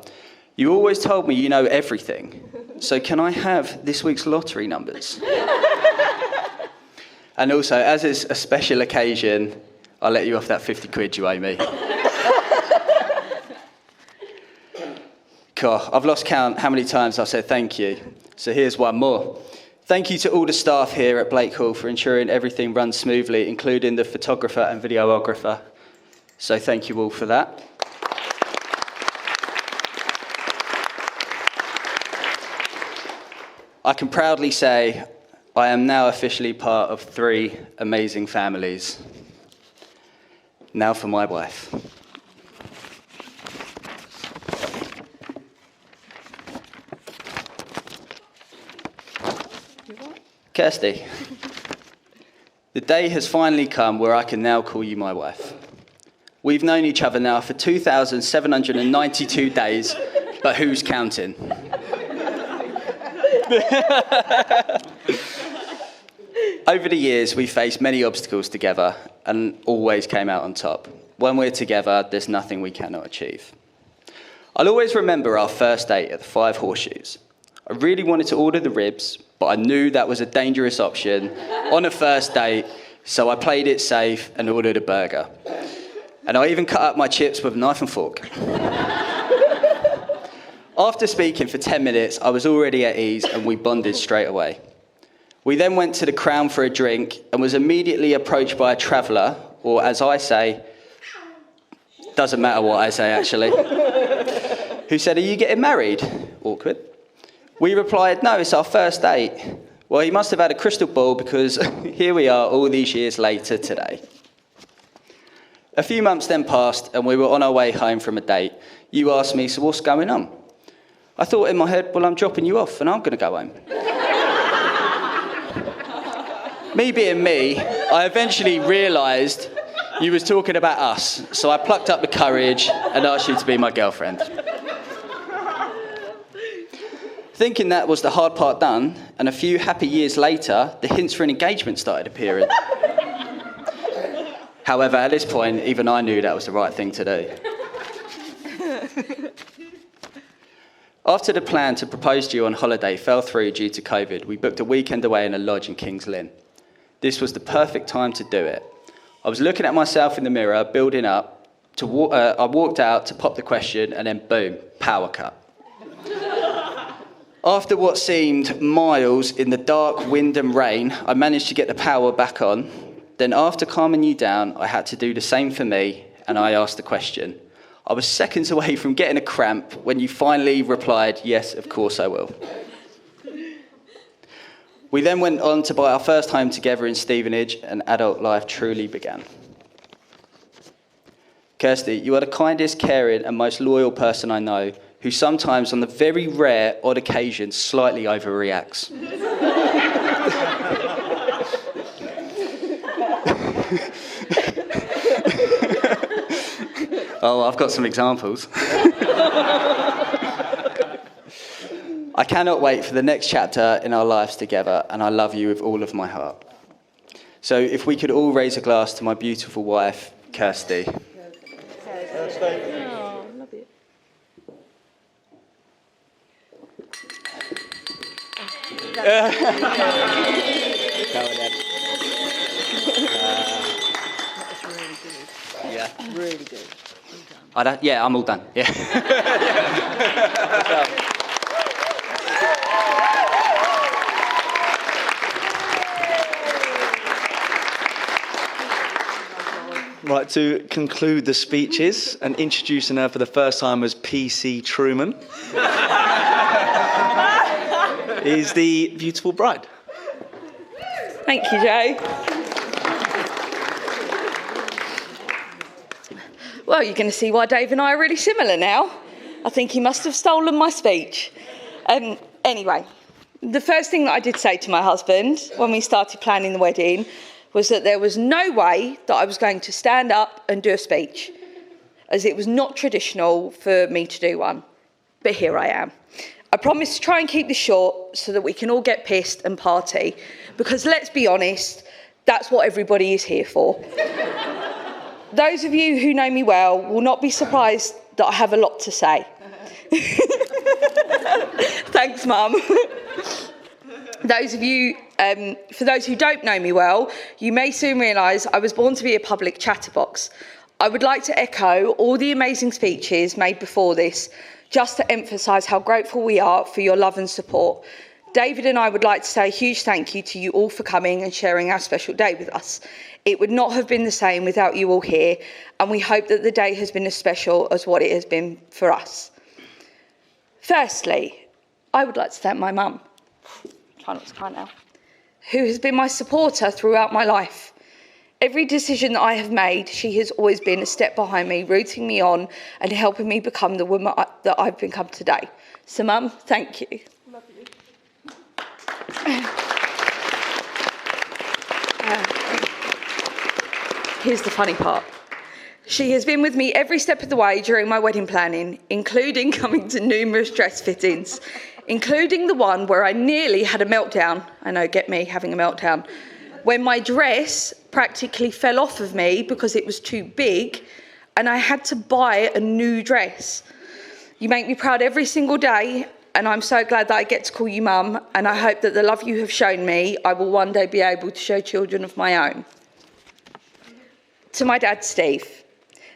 You always told me you know everything. So can I have this week's lottery numbers? And also, as it's a special occasion, I'll let you off that 50 quid you owe me. God, I've lost count how many times I've said thank you. So here's one more. Thank you to all the staff here at Blake Hall for ensuring everything runs smoothly, including the photographer and videographer. So thank you all for that. I can proudly say I am now officially part of 3 amazing families. Now for my wife. Kirsty, the day has finally come where I can now call you my wife. We've known each other now for 2,792 days, but who's counting? Over the years, we faced many obstacles together and always came out on top. When we're together, there's nothing we cannot achieve. I'll always remember our first date at the 5 Horseshoes. I really wanted to order the ribs, but I knew that was a dangerous option on a first date, so I played it safe and ordered a burger. And I even cut up my chips with a knife and fork. After speaking for 10 minutes, I was already at ease and we bonded straight away. We then went to the Crown for a drink and was immediately approached by a traveller, or as I say, doesn't matter what I say actually, who said, "Are you getting married?" Awkward. We replied, "No, it's our first date." Well, he must have had a crystal ball because here we are all these years later today. A few months then passed and we were on our way home from a date. You asked me, "So what's going on?" I thought in my head, well, I'm dropping you off and I'm going to go home. Me being me, I eventually realised you was talking about us, so I plucked up the courage and asked you to be my girlfriend. Thinking that was the hard part done, and a few happy years later, the hints for an engagement started appearing. However, at this point, even I knew that was the right thing to do. After the plan to propose to you on holiday fell through due to COVID, we booked a weekend away in a lodge in King's Lynn. This was the perfect time to do it. I was looking at myself in the mirror, building up. I walked out to pop the question, and then boom, power cut. After what seemed miles in the dark wind and rain, I managed to get the power back on. Then after calming you down, I had to do the same for me, and I asked the question. I was seconds away from getting a cramp when you finally replied, "Yes, of course I will." We then went on to buy our first home together in Stevenage, and adult life truly began. Kirsty, you are the kindest, caring, and most loyal person I know, who sometimes, on the very rare, odd occasions, slightly overreacts. Oh, I've got some examples. I cannot wait for the next chapter in our lives together, and I love you with all of my heart. So if we could all raise a glass to my beautiful wife, Kirsty. Oh, love you. That's really good. Yeah. Really good. Well done. Yeah, I'm all done. Yeah. Right, to conclude the speeches and introducing her for the first time as PC Truman is the beautiful bride. Thank you, Joe. Well, you're going to see why Dave and I are really similar now. I think he must have stolen my speech. Anyway, the first thing that I did say to my husband when we started planning the wedding was that there was no way that I was going to stand up and do a speech, as it was not traditional for me to do one. But here I am. I promised to try and keep this short so that we can all get pissed and party, because let's be honest, that's what everybody is here for. Those of you who know me well will not be surprised that I have a lot to say. Thanks, Mum. For those who don't know me well, you may soon realise I was born to be a public chatterbox. I would like to echo all the amazing speeches made before this, just to emphasise how grateful we are for your love and support. David and I would like to say a huge thank you to you all for coming and sharing our special day with us. It would not have been the same without you all here, and we hope that the day has been as special as what it has been for us. Firstly, I would like to thank my mum, try not to cry now, who has been my supporter throughout my life. Every decision that I have made, she has always been a step behind me, rooting me on and helping me become the woman that I've become today. So, Mum, thank you. Love you. Here's the funny part. She has been with me every step of the way during my wedding planning, including coming to numerous dress fittings, including the one where I nearly had a meltdown. I know, get me, having a meltdown. When my dress practically fell off of me because it was too big and I had to buy a new dress. You make me proud every single day, and I'm so glad that I get to call you Mum, and I hope that the love you have shown me, I will one day be able to show children of my own. To my dad, Steve,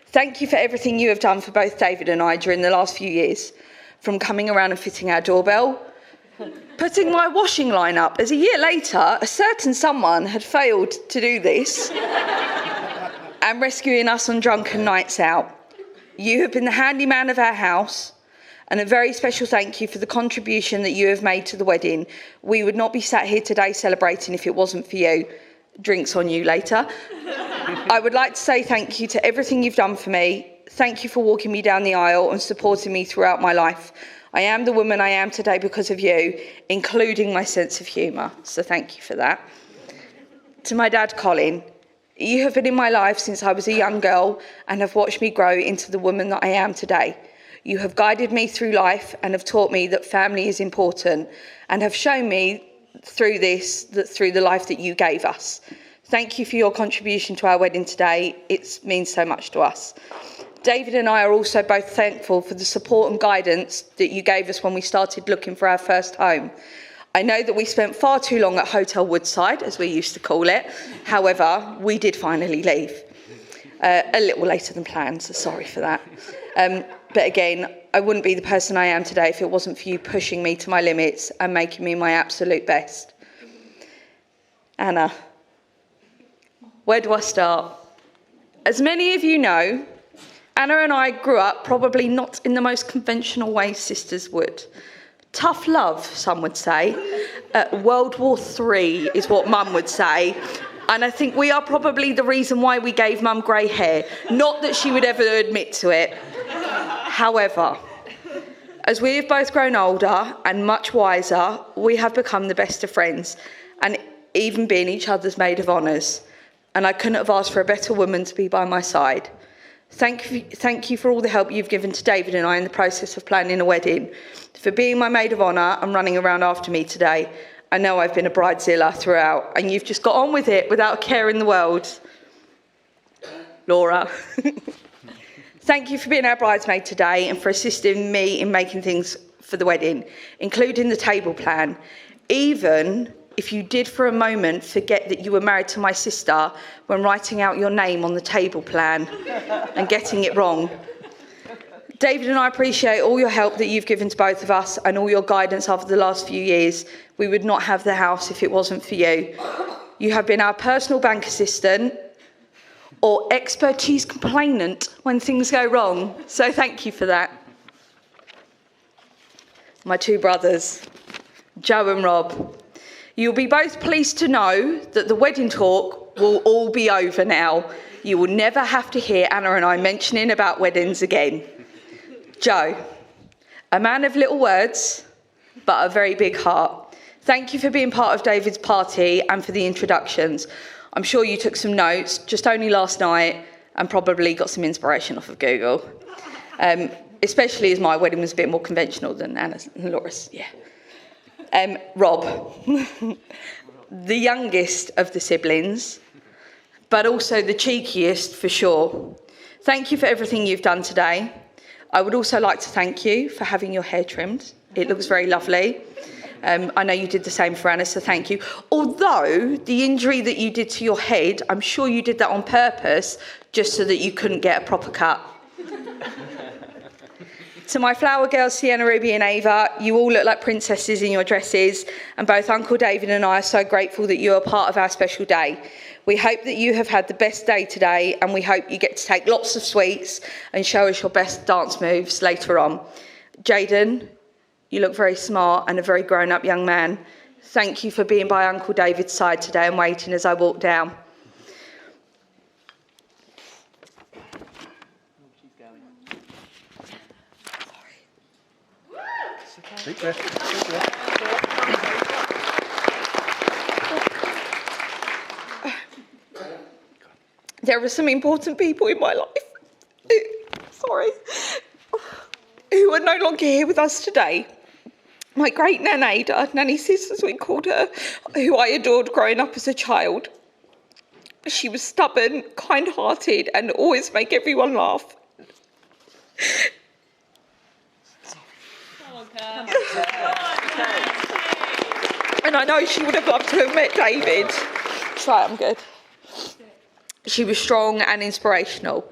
thank you for everything you have done for both David and I during the last few years, from coming around and fitting our doorbell, putting my washing line up, as a year later, a certain someone had failed to do this, and rescuing us on drunken nights out. You have been the handyman of our house, and a very special thank you for the contribution that you have made to the wedding. We would not be sat here today celebrating if it wasn't for you. Drinks on you later. I would like to say thank you to everything you've done for me. Thank you for walking me down the aisle and supporting me throughout my life. I am the woman I am today because of you, including my sense of humour. So thank you for that. To my dad, Colin, you have been in my life since I was a young girl and have watched me grow into the woman that I am today. You have guided me through life and have taught me that family is important, and have shown me through this, that through the life that you gave us. Thank you for your contribution to our wedding today. It means so much to us. David and I are also both thankful for the support and guidance that you gave us when we started looking for our first home. I know that we spent far too long at Hotel Woodside, as we used to call it. However, we did finally leave. A little later than planned, so sorry for that. But again, I wouldn't be the person I am today if it wasn't for you pushing me to my limits and making me my absolute best. Anna, where do I start? As many of you know, Anna and I grew up probably not in the most conventional way sisters would. Tough love, some would say. World War III is what Mum would say. And I think we are probably the reason why we gave Mum grey hair. Not that she would ever admit to it. However, as we have both grown older and much wiser, we have become the best of friends and even been each other's maid of honours. And I couldn't have asked for a better woman to be by my side. Thank you for all the help you've given to David and I in the process of planning a wedding, for being my maid of honour and running around after me today. I know I've been a bridezilla throughout, and you've just got on with it without a care in the world. Laura. Thank you for being our bridesmaid today and for assisting me in making things for the wedding, including the table plan. Even if you did for a moment forget that you were married to my sister when writing out your name on the table plan and getting it wrong. David and I appreciate all your help that you've given to both of us and all your guidance over the last few years. We would not have the house if it wasn't for you. You have been our personal bank assistant or expertise complainant when things go wrong. So thank you for that. My two brothers, Joe and Rob. You'll be both pleased to know that the wedding talk will all be over now. You will never have to hear Anna and I mentioning about weddings again. Joe, a man of little words, but a very big heart. Thank you for being part of David's party and for the introductions. I'm sure you took some notes just only last night and probably got some inspiration off of Google. Especially as my wedding was a bit more conventional than Anna's and Laura's, yeah. Rob, the youngest of the siblings, but also the cheekiest for sure. Thank you for everything you've done today. I would also like to thank you for having your hair trimmed. It looks very lovely. I know you did the same for Anna, so thank you. Although the injury that you did to your head, I'm sure you did that on purpose, just so that you couldn't get a proper cut. To my flower girls, Sienna, Ruby and Ava, you all look like princesses in your dresses, and both Uncle David and I are so grateful that you are part of our special day. We hope that you have had the best day today, and we hope you get to take lots of sweets and show us your best dance moves later on. Jaden, you look very smart and a very grown-up young man. Thank you for being by Uncle David's side today and waiting as I walk down. There are some important people in my life, who are no longer here with us today. My great Nan Ada, Nanny Sis as we called her, who I adored growing up as a child. She was stubborn, kind-hearted and always make everyone laugh. And I know she would have loved to have met David. Try, I'm good. She was strong and inspirational.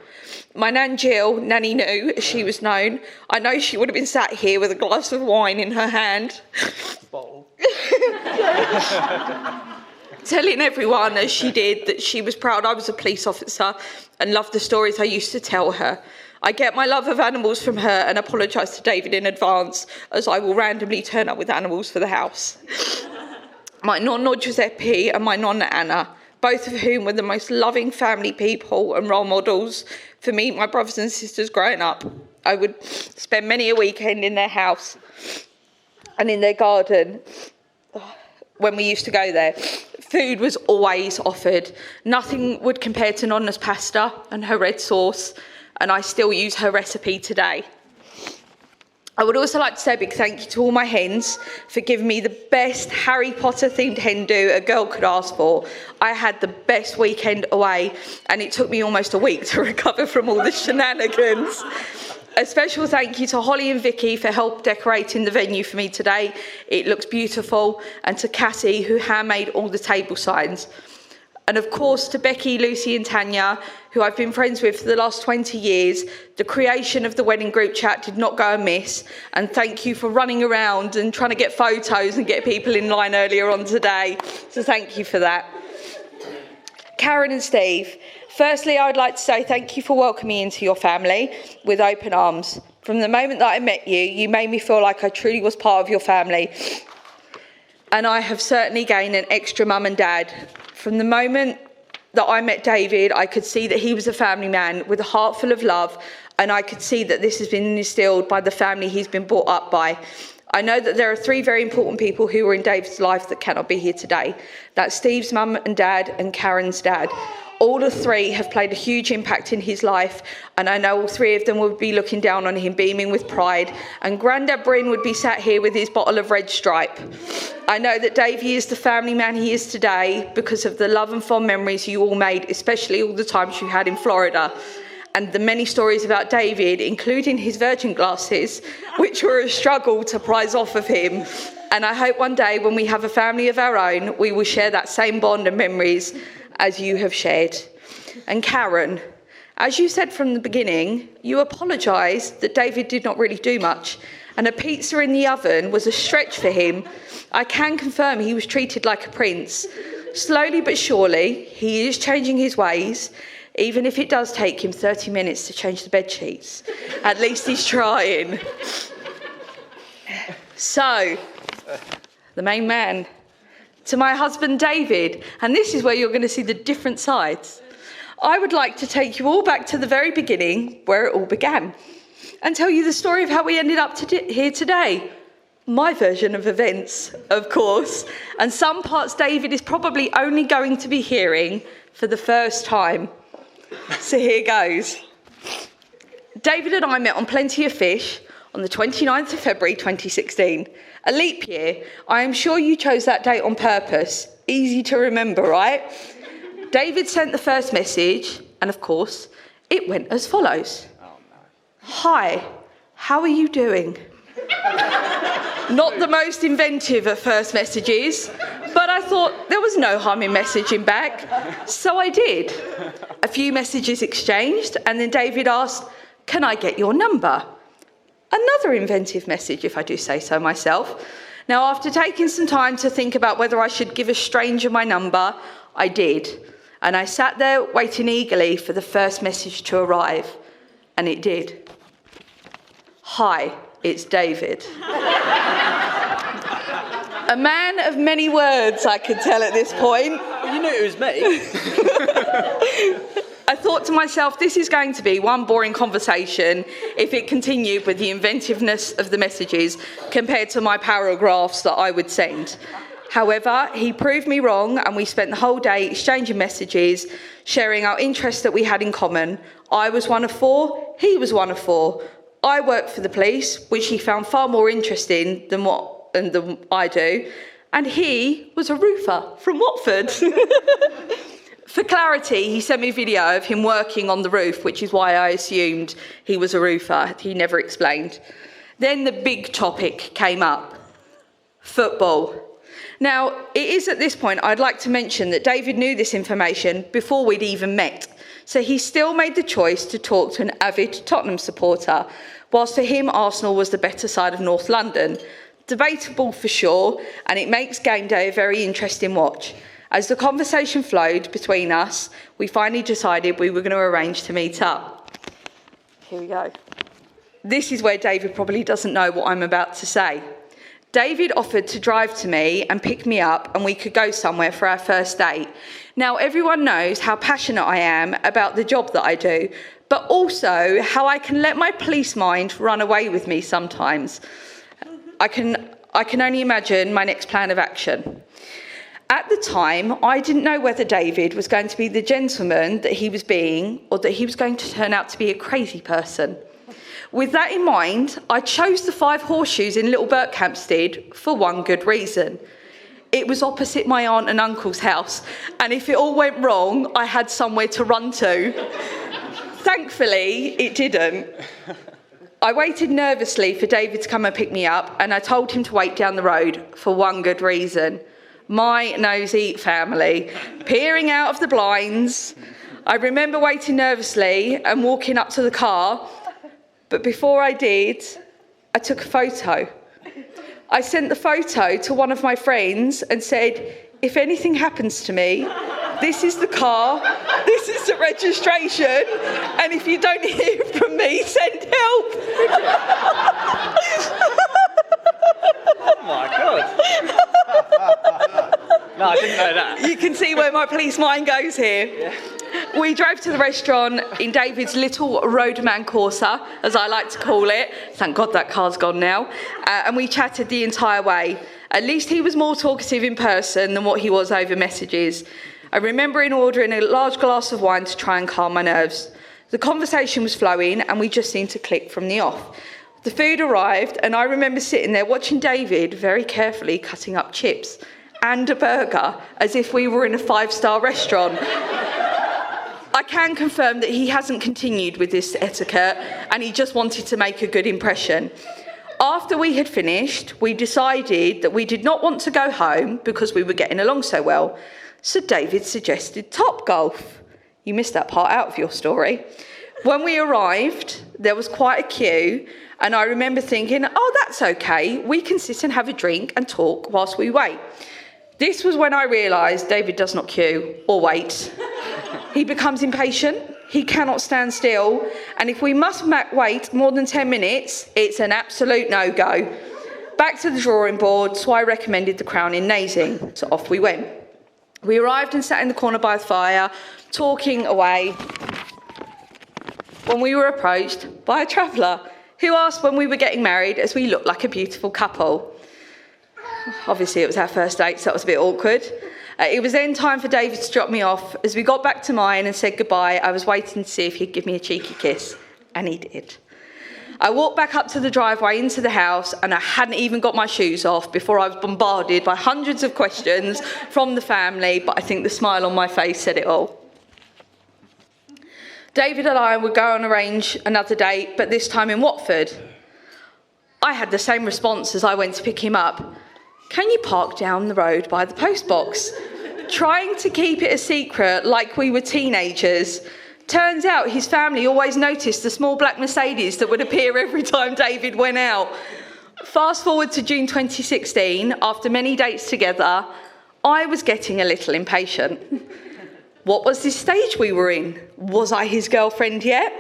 My Nan Jill, Nanny Noo, as she was known, I know she would have been sat here with a glass of wine in her hand. Bottle. Telling everyone, as she did, that she was proud I was a police officer and loved the stories I used to tell her. I get my love of animals from her and apologise to David in advance, as I will randomly turn up with animals for the house. My nonna Giuseppe and my nonna Anna, both of whom were the most loving family people and role models for me, my brothers and sisters growing up. I would spend many a weekend in their house and in their garden when we used to go there. Food was always offered. Nothing would compare to Nonna's pasta and her red sauce, and I still use her recipe today. I would also like to say a big thank you to all my hens for giving me the best Harry Potter themed hen do a girl could ask for. I had the best weekend away and it took me almost a week to recover from all the shenanigans. A special thank you to Holly and Vicky for help decorating the venue for me today. It looks beautiful. And to Cassie, who handmade all the table signs. And of course to Becky, Lucy and Tanya, who I've been friends with for the last 20 years. The creation of the wedding group chat did not go amiss. And thank you for running around and trying to get photos and get people in line earlier on today. So thank you for that. Karen and Steve, firstly, I would like to say thank you for welcoming me into your family with open arms. From the moment that I met you, you made me feel like I truly was part of your family. And I have certainly gained an extra mum and dad. From the moment that I met David, I could see that he was a family man with a heart full of love, and I could see that this has been instilled by the family he's been brought up by. I know that there are 3 very important people who were in David's life that cannot be here today. That's Steve's mum and dad and Karen's dad. All the 3 have played a huge impact in his life, and I know all 3 of them would be looking down on him, beaming with pride, and Grandad Bryn would be sat here with his bottle of Red Stripe. I know that Davey is the family man he is today because of the love and fond memories you all made, especially all the times you had in Florida, and the many stories about David, including his virgin glasses, which were a struggle to prise off of him. And I hope one day when we have a family of our own, we will share that same bond and memories as you have shared. And Karen, As you said from the beginning, you apologised that David did not really do much, and a pizza in the oven was a stretch for him. I can confirm he was treated like a prince. Slowly but surely, he is changing his ways, even if it does take him 30 minutes to change the bed sheets. At least he's trying. So, the main man, to my husband David, and this is where you're going to see the different sides. I would like to take you all back to the very beginning, where it all began, and tell you the story of how we ended up here today. My version of events, of course, and some parts David is probably only going to be hearing for the first time. So here goes. David and I met on Plenty of Fish on the 29th of February 2016. A leap year. I am sure you chose that date on purpose. Easy to remember, right? David sent the first message, and of course, it went as follows. Oh, no. Hi, how are you doing? Not the most inventive of first messages, but I thought there was no harm in messaging back, so I did. A few messages exchanged, and then David asked, can I get your number? Another inventive message, if I do say so myself. Now, after taking some time to think about whether I should give a stranger my number, I did. And I sat there waiting eagerly for the first message to arrive, and it did. Hi, it's David. A man of many words, I could tell at this point. Well, you knew it was me. I thought to myself, this is going to be one boring conversation if it continued with the inventiveness of the messages compared to my paragraphs that I would send. However, he proved me wrong, and we spent the whole day exchanging messages, sharing our interests that we had in common. I was one of 4, he was one of 4. I worked for the police, which he found far more interesting than I do, and he was a roofer from Watford. For clarity, he sent me a video of him working on the roof, which is why I assumed he was a roofer. He never explained. Then the big topic came up, football. Now, it is at this point I'd like to mention that David knew this information before we'd even met, so he still made the choice to talk to an avid Tottenham supporter, whilst for him Arsenal was the better side of North London. Debatable for sure, and it makes game day a very interesting watch. As the conversation flowed between us, we finally decided we were going to arrange to meet up. Here we go. This is where David probably doesn't know what I'm about to say. David offered to drive to me and pick me up, and we could go somewhere for our first date. Now, everyone knows how passionate I am about the job that I do, but also how I can let my police mind run away with me sometimes. I can only imagine my next plan of action. At the time, I didn't know whether David was going to be the gentleman that he was being, or that he was going to turn out to be a crazy person. With that in mind, I chose the 5 Horseshoes in Little Berkhamsted for one good reason. It was opposite my aunt and uncle's house, and if it all went wrong, I had somewhere to run to. Thankfully, it didn't. I waited nervously for David to come and pick me up, and I told him to wait down the road for one good reason. My nosy family, peering out of the blinds. I remember waiting nervously and walking up to the car, but before I did, I took a photo. I sent the photo to one of my friends and said, if anything happens to me, this is the car, this is the registration, and if you don't hear from me, send help. Oh my God. No, I didn't know that. You can see where my police mind goes here. Yeah. We drove to the restaurant in David's little roadman Corsa, as I like to call it. Thank God that car's gone now. And we chatted the entire way. At least he was more talkative in person than what he was over messages. I remember ordering a large glass of wine to try and calm my nerves. The conversation was flowing, and we just seemed to click from the off. The food arrived, and I remember sitting there watching David very carefully cutting up chips and a burger as if we were in a 5-star restaurant. I can confirm that he hasn't continued with this etiquette, and he just wanted to make a good impression. After we had finished, we decided that we did not want to go home because we were getting along so well. So David suggested Topgolf. You missed that part out of your story. When we arrived, there was quite a queue, and I remember thinking, oh, that's okay. We can sit and have a drink and talk whilst we wait. This was when I realised David does not queue or wait. He becomes impatient. He cannot stand still. And if we must wait more than 10 minutes, it's an absolute no-go. Back to the drawing board, so I recommended the Crown in Nazing. So off we went. We arrived and sat in the corner by the fire, talking away, when we were approached by a traveller who asked when we were getting married, as we looked like a beautiful couple. Obviously, it was our first date, so that was a bit awkward. It was then time for David to drop me off. As we got back to mine and said goodbye, I was waiting to see if he'd give me a cheeky kiss, and he did. I walked back up to the driveway into the house, and I hadn't even got my shoes off before I was bombarded by hundreds of questions from the family, but I think the smile on my face said it all. David and I would go and arrange another date, but this time in Watford. I had the same response as I went to pick him up. Can you park down the road by the post box? Trying to keep it a secret like we were teenagers. Turns out his family always noticed the small black Mercedes that would appear every time David went out. Fast forward to June 2016, after many dates together, I was getting a little impatient. What was this stage we were in? Was I his girlfriend yet?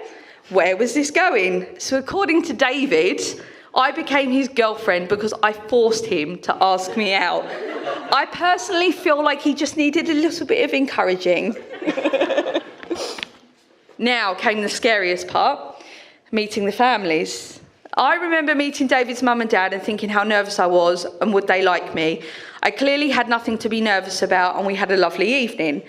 Where was this going? So according to David, I became his girlfriend because I forced him to ask me out. I personally feel like he just needed a little bit of encouraging. Now came the scariest part, meeting the families. I remember meeting David's mum and dad and thinking how nervous I was and would they like me. I clearly had nothing to be nervous about and we had a lovely evening.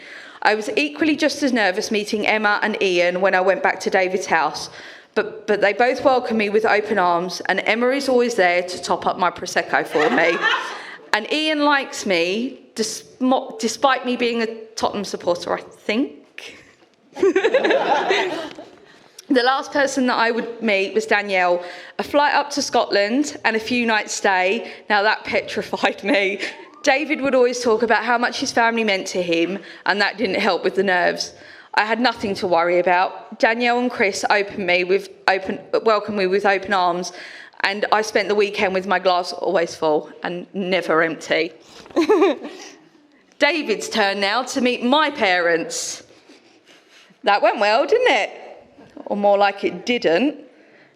I was equally just as nervous meeting Emma and Ian when I went back to David's house, but they both welcomed me with open arms, and Emma is always there to top up my Prosecco for me. And Ian likes me, despite me being a Tottenham supporter, I think. The last person that I would meet was Danielle. A flight up to Scotland and a few nights stay. Now that petrified me. David would always talk about how much his family meant to him, and that didn't help with the nerves. I had nothing to worry about. Danielle and Chris welcomed me with open arms, and I spent the weekend with my glass always full and never empty. David's turn now to meet my parents. That went well, didn't it? Or more like it didn't.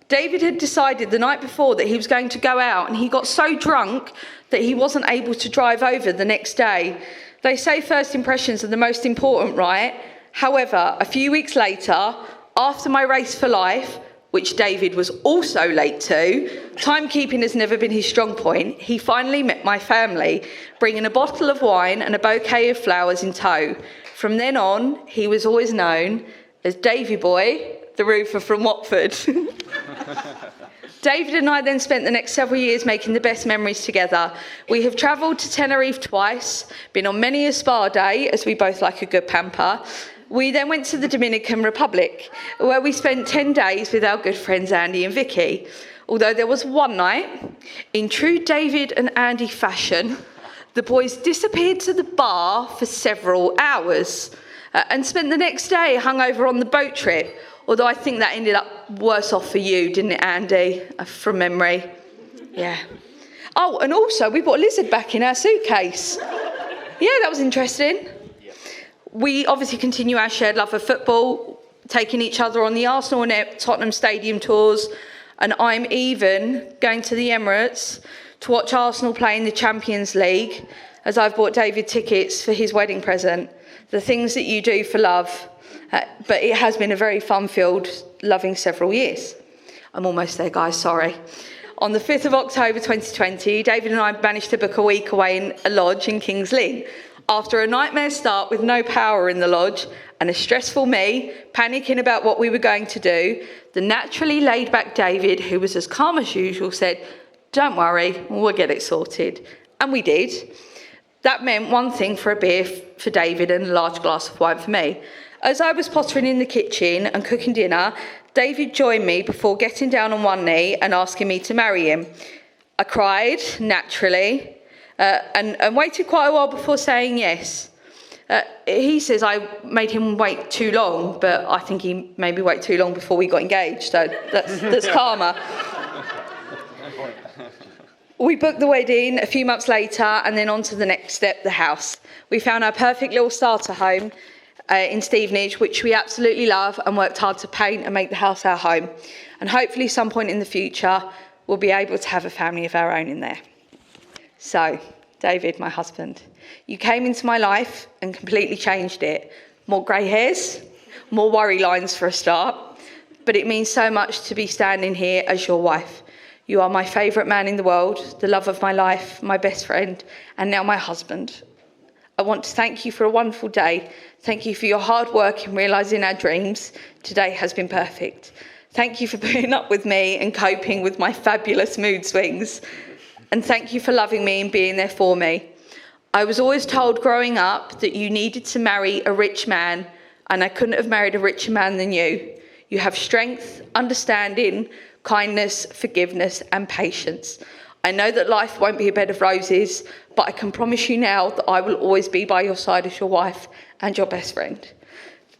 David had decided the night before that he was going to go out, and he got so drunk that he wasn't able to drive over the next day. They say first impressions are the most important, right? However, a few weeks later, after my race for life, which David was also late to, timekeeping has never been his strong point, he finally met my family, bringing a bottle of wine and a bouquet of flowers in tow. From then on, he was always known as Davy Boy, the roofer from Watford. David and I then spent the next several years making the best memories together. We have travelled to Tenerife twice, been on many a spa day, as we both like a good pamper. We then went to the Dominican Republic, where we spent 10 days with our good friends Andy and Vicky. Although there was one night, in true David and Andy fashion, the boys disappeared to the bar for several hours and spent the next day hungover on the boat trip. Although I think that ended up worse off for you, didn't it, Andy, from memory? Yeah. Oh, and also we brought a lizard back in our suitcase. Yeah, that was interesting. We obviously continue our shared love of football, taking each other on the Arsenal and Tottenham stadium tours, and I'm even going to the Emirates to watch Arsenal play in the Champions League, as I've bought David tickets for his wedding present. The things that you do for love. But it has been a very fun-filled, loving several years. I'm almost there, guys, sorry. On the 5th of October 2020, David and I managed to book a week away in a lodge in Kings Lynn. After a nightmare start with no power in the lodge and a stressful me, panicking about what we were going to do, the naturally laid-back David, who was as calm as usual, said, "Don't worry, we'll get it sorted." And we did. That meant one thing for a beer for David and a large glass of wine for me. As I was pottering in the kitchen and cooking dinner, David joined me before getting down on one knee and asking me to marry him. I cried, naturally, and waited quite a while before saying yes. He says I made him wait too long, but I think he made me wait too long before we got engaged, so that's karma. We booked the wedding a few months later, and then on to the next step, the house. We found our perfect little starter home in Stevenage, which we absolutely love, and worked hard to paint and make the house our home. And hopefully some point in the future, we'll be able to have a family of our own in there. So, David, my husband, you came into my life and completely changed it. More grey hairs, more worry lines for a start, but it means so much to be standing here as your wife. You are my favourite man in the world, the love of my life, my best friend, and now my husband. I want to thank you for a wonderful day. Thank you for your hard work in realising our dreams. Today has been perfect. Thank you for putting up with me and coping with my fabulous mood swings. And thank you for loving me and being there for me. I was always told growing up that you needed to marry a rich man, and I couldn't have married a richer man than you. You have strength, understanding, kindness, forgiveness, and patience. I know that life won't be a bed of roses, but I can promise you now that I will always be by your side as your wife and your best friend.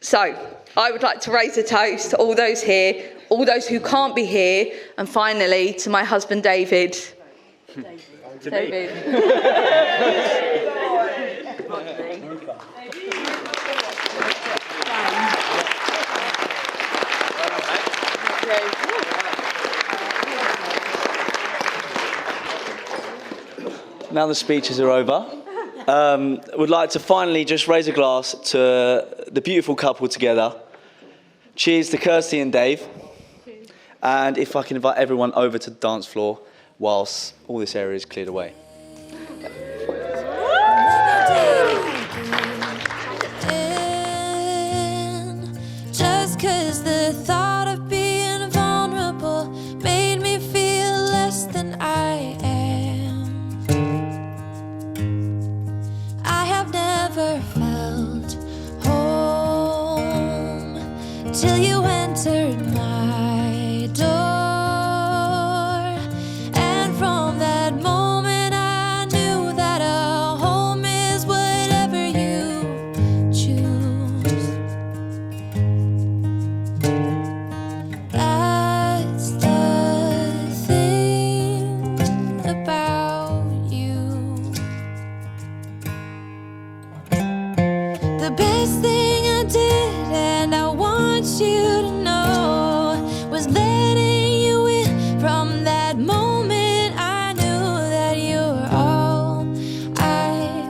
So, I would like to raise a toast to all those here, all those who can't be here, and finally to my husband David. David. Now the speeches are over. Would like to finally just raise a glass to the beautiful couple together. Cheers to Kirsty and Dave. Cheers. And if I can invite everyone over to the dance floor whilst all this area is cleared away. Just 'cause the thought of being vulnerable made me feel less than I am. I have never felt home till you entered my door. And from that moment I knew that a home is whatever you choose. That's the thing about you. The best thing I did, and I want you to know, was letting you in. From that moment I knew that you were all I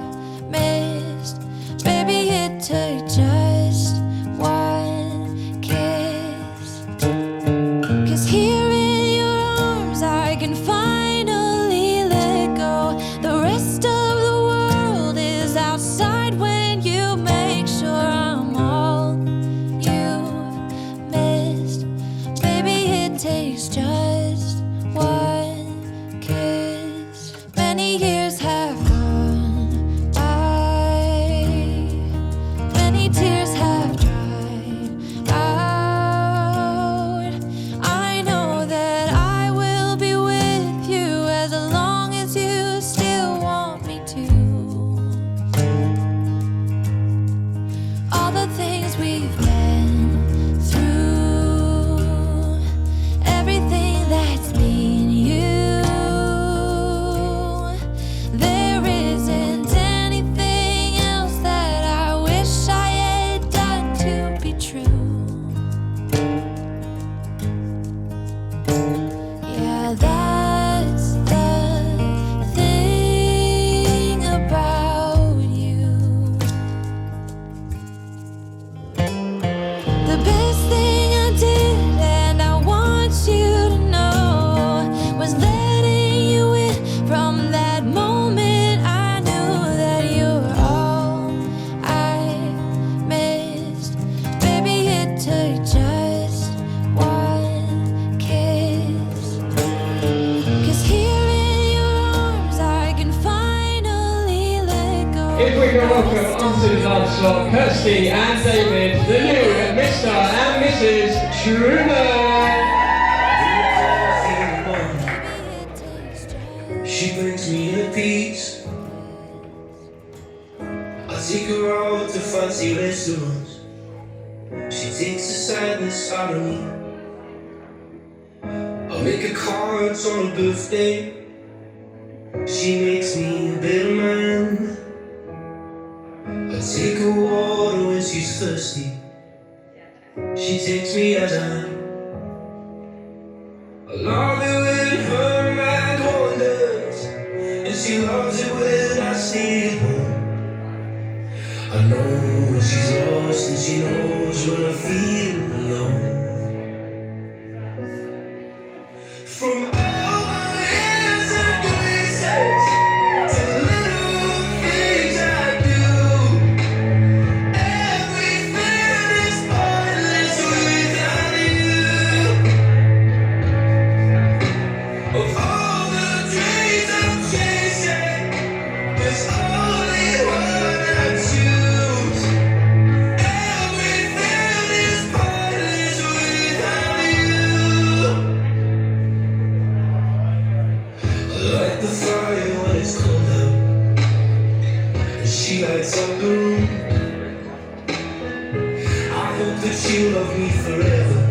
missed. Baby, it took just one kiss. 'Cause here in your arms I can finally let go. The rest of the world is outside when you make sure I'm all you've missed. Baby, it takes just one kiss. Many years have gone by. Many tears have dried out. I know that I will be with you as long as you still want me to. All the things we've been through, everything that's been you, there isn't anything else that I wish I had done to be true. Yeah, that's the thing about you. The best thing I did, and I want you to know, was letting you in. From that moment I knew that you were all I missed. Baby, it took just one kiss. 'Cause here in your arms I can finally let go. If we can welcome onto the dance floor Kirsty and David, the new Mr. and Mrs. Truman. She brings me the peace. I take her all the takes the sadness out of me. I'll make her cards on her birthday. She makes me a better man. I take her water when she's thirsty. She takes me as I am. I love it when her mind wanders, and she loves it when I stay at home. I know when she's lost, and she knows when I feel alone. From all my years and graces to the little things I do, everything is pointless without you. Of all the dreams I'm chasing, there's only one I choose. Everything is pointless without you. I light the fire when it's cold out, and she lights up the room. I hope that she'll love me forever.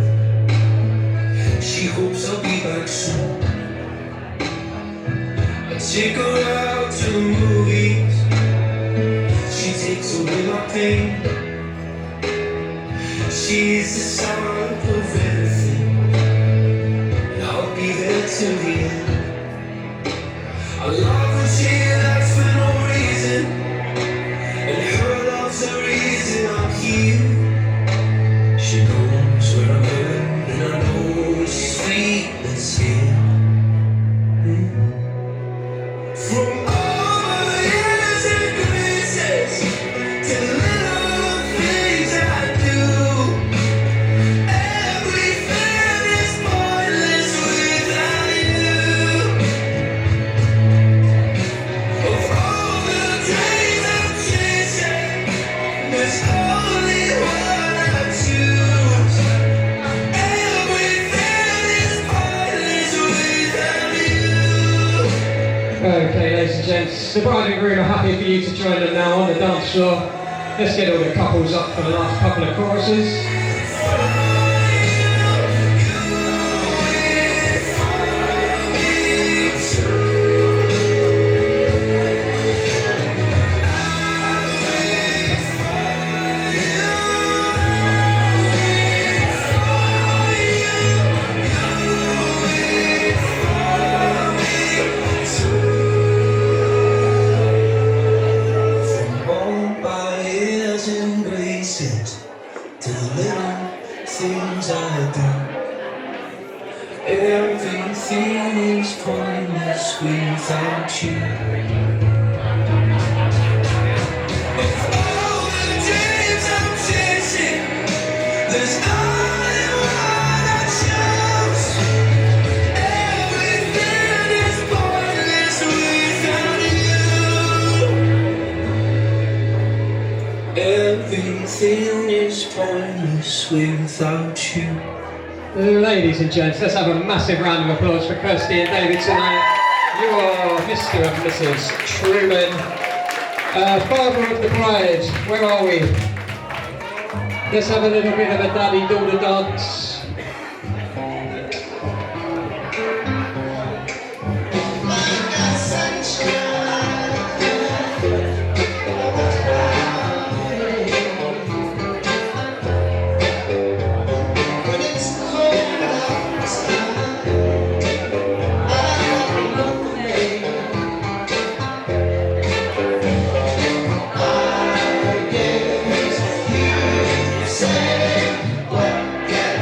She hopes I'll be back soon. I take her out to the movies. She takes away my pain. She's the sound of everything, and I'll be there till the end. I love when she laughs for no reason, and her love's the reason I'm here. She knows where I'm hurt, and I know she's sweet and scared. From all my years and graces to the little things I do, everything is pointless without you. Of all the dreams I'm chasing, there's only one I choose. Everything is pointless without you. Okay, ladies and gents, the bride and groom are happy for you to join them now on the dance floor. Let's get all the couples up for the last couple of choruses. From all my years and graces to the little things I do, everything is pointless without you. Of all the dreams I'm chasing, there's only one I choose. Everything is pointless without you. Everything is pointless without you. Ladies and gents, let's have a massive round of applause for Kirsty and David tonight. You are Mr. and Mrs. Truman. Father of the bride, where are we? Let's have a little bit of a daddy-daughter dance. Say what can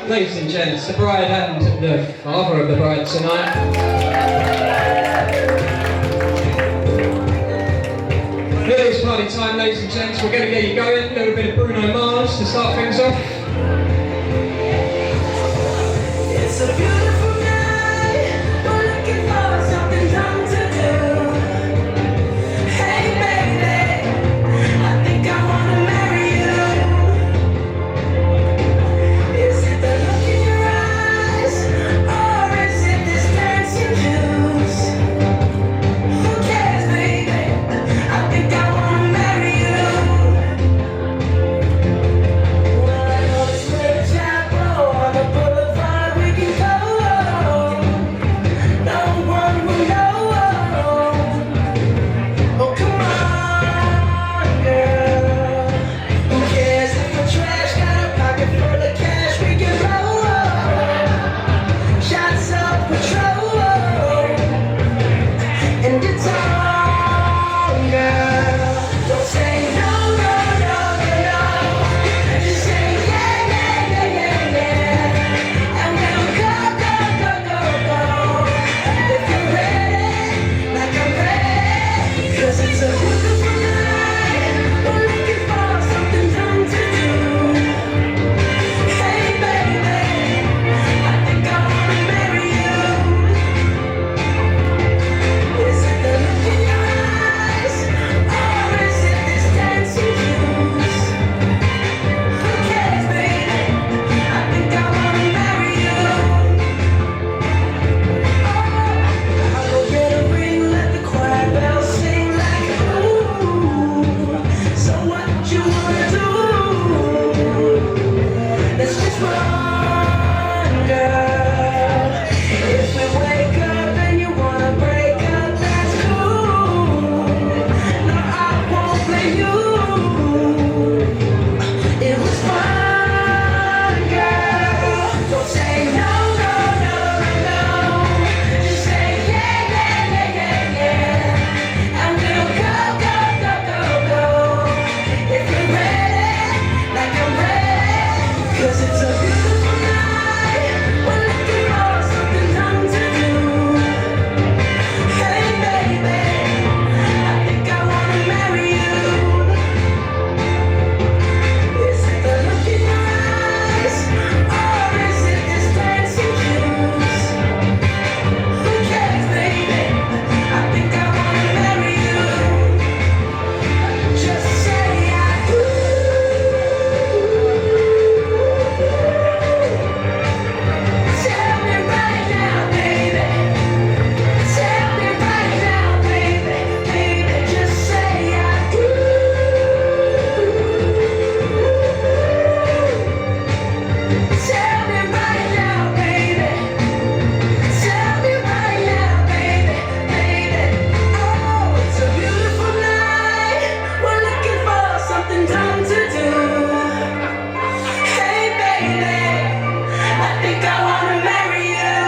Ladies and gents, the bride and the father of the bride tonight. It is party time, ladies and gents. We're going to get you going. A little bit of Bruno Mars to start things off. It's a beautiful night. We're looking for something dumb to do. Hey baby, I think I wanna marry you. Is it the look in your eyes, or is it this dancing juice? Who cares, baby? I think I wanna marry you. Well, I know this little chapel on the boulevard we can go. No one will know. Oh, come on, girl. Who cares if we're trash? Got a pocket full of cash we can roll. Shots of Patrol, and it's on, girl. Don't say no, no, no, no, no. Just say yeah, yeah, yeah, yeah, yeah. And we'll go, go, go, go, go. If you're ready, like I'm ready. 'Cause it's a beautiful night. We're looking for something dumb to do. Hey baby, I think I wanna marry you. Is it the look in your eyes, or is it this dancing juice? Who cares, baby? I think I wanna marry you. I'll go get a ring, let the choir bells sing like ooh. So what you wanna do? Let's just run, girl. If we wake up and you wanna break up, that's cool. No, I won't blame you. It was fun, girl. Don't say no, no, no, no, no. Just say yeah, yeah, yeah, yeah, yeah. And we'll go, go, go, go, go. If you're ready, like I'm ready. 'Cause it's a beautiful night. We're looking for something dumb to do. Hey baby, I think I wanna marry you. Is it the look in your eyes, or is it this dancing juice? Who cares, baby? I think I wanna marry you. Just say I do. Tell me right now, baby. Tell me right now, baby, baby. Just say I do. Tell me right now, baby. Tell me right now, baby, baby. Oh, it's a beautiful night. We're looking for something dumb to do. Hey, baby, I think I wanna marry you.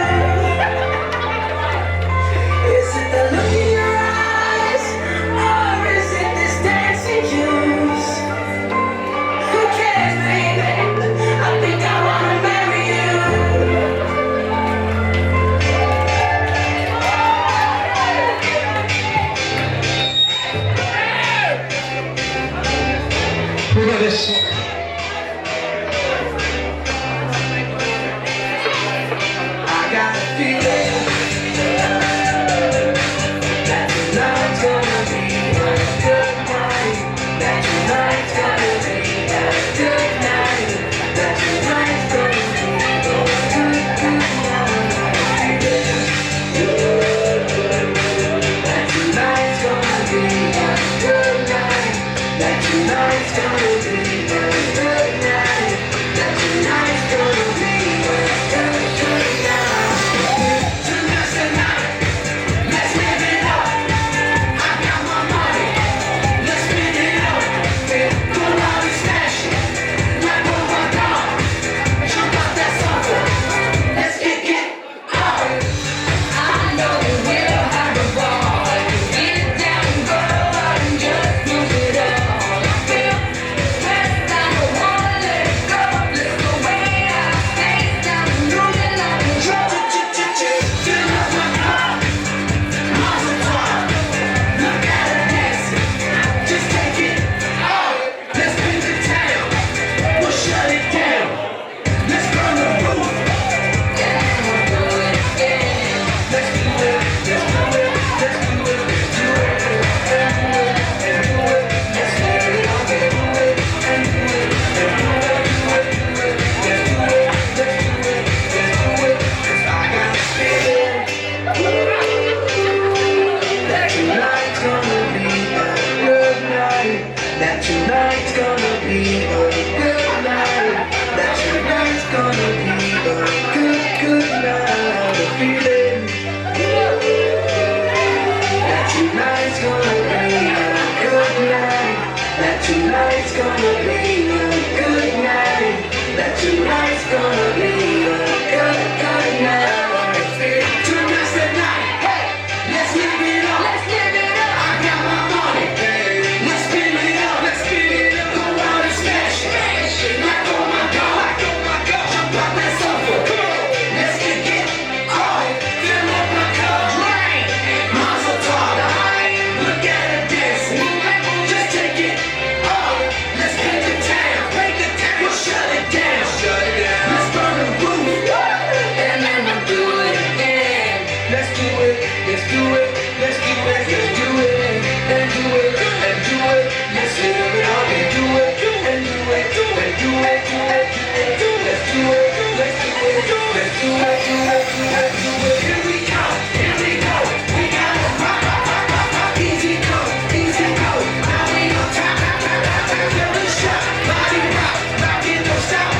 Is it the look in your eyes, or is it this dancing juice? Who cares, baby? I think I wanna marry you. We got this. I got a feeling that tonight's gonna be a good night. That tonight's gonna be a good night. That tonight's gonna be a good, good night. That tonight's gonna be a good night. That tonight's gonna be a good night. That tonight's gonna be a good, good night. Tonight's the night. Let's live it up. I got my money. Let's spend it up. Go out and smash it. Grab hold my dog. Jump out that sofa. Let's kick it up. I know we'll have a ball. Get down, girl, and just move it up. I feel tonight's gonna be a good night. That tonight's gonna be a good night. Tonight's the night. Hey, let's live it up. Let's live it up. I got my money. Let's spin it up. Let's spin it up. Go out and smash it. Like oh my God. Like oh my God. Jump out that sofa. Come on. Let's kick it. Oh, fill up my cup. Mazel tov. Look at her dancing. Just take it. Oh, let's paint the town. We'll shut it down. Let's burn the roof. And then we'll do it again. Let's do it. Let's do it. Let's do it. Let's do it. And do it. And do it. Let's live it up and do it. And do it. And do it. Do it. Do it. Let's do it. Let's do it. Let's do it. Do it. Do it. Here we go. Here we go. We got it. Rock, rock, rock, rock, rock. Easy go. Easy go. Now we on top. Feel the shot. Body rock. Rockin' no stop.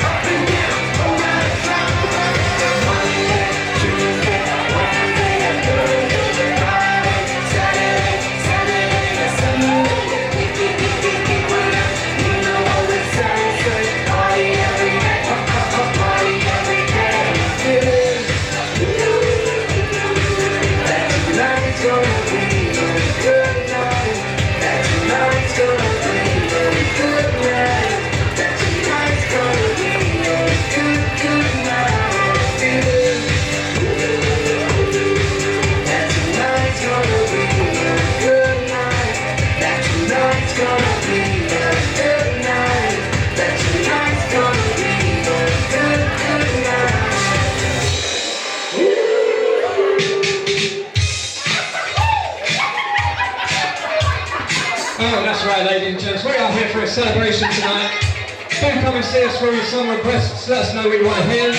Up and down. Around the clock. Monday, Tuesday, Wednesday, and Thursday. Friday, Saturday, and Sunday. You know what it sounds like. Party every day. Party every day. That tonight's gonna be a good night. That tonight's gonna be a good night. That tonight's gonna be a good night. That tonight's gonna be a good night. That tonight's gonna be a good night. That tonight's gonna be a good night. Oh, that's right, ladies and gents. We are here for a celebration tonight. Do come and see us for your song requests. Let us know what you want to hear.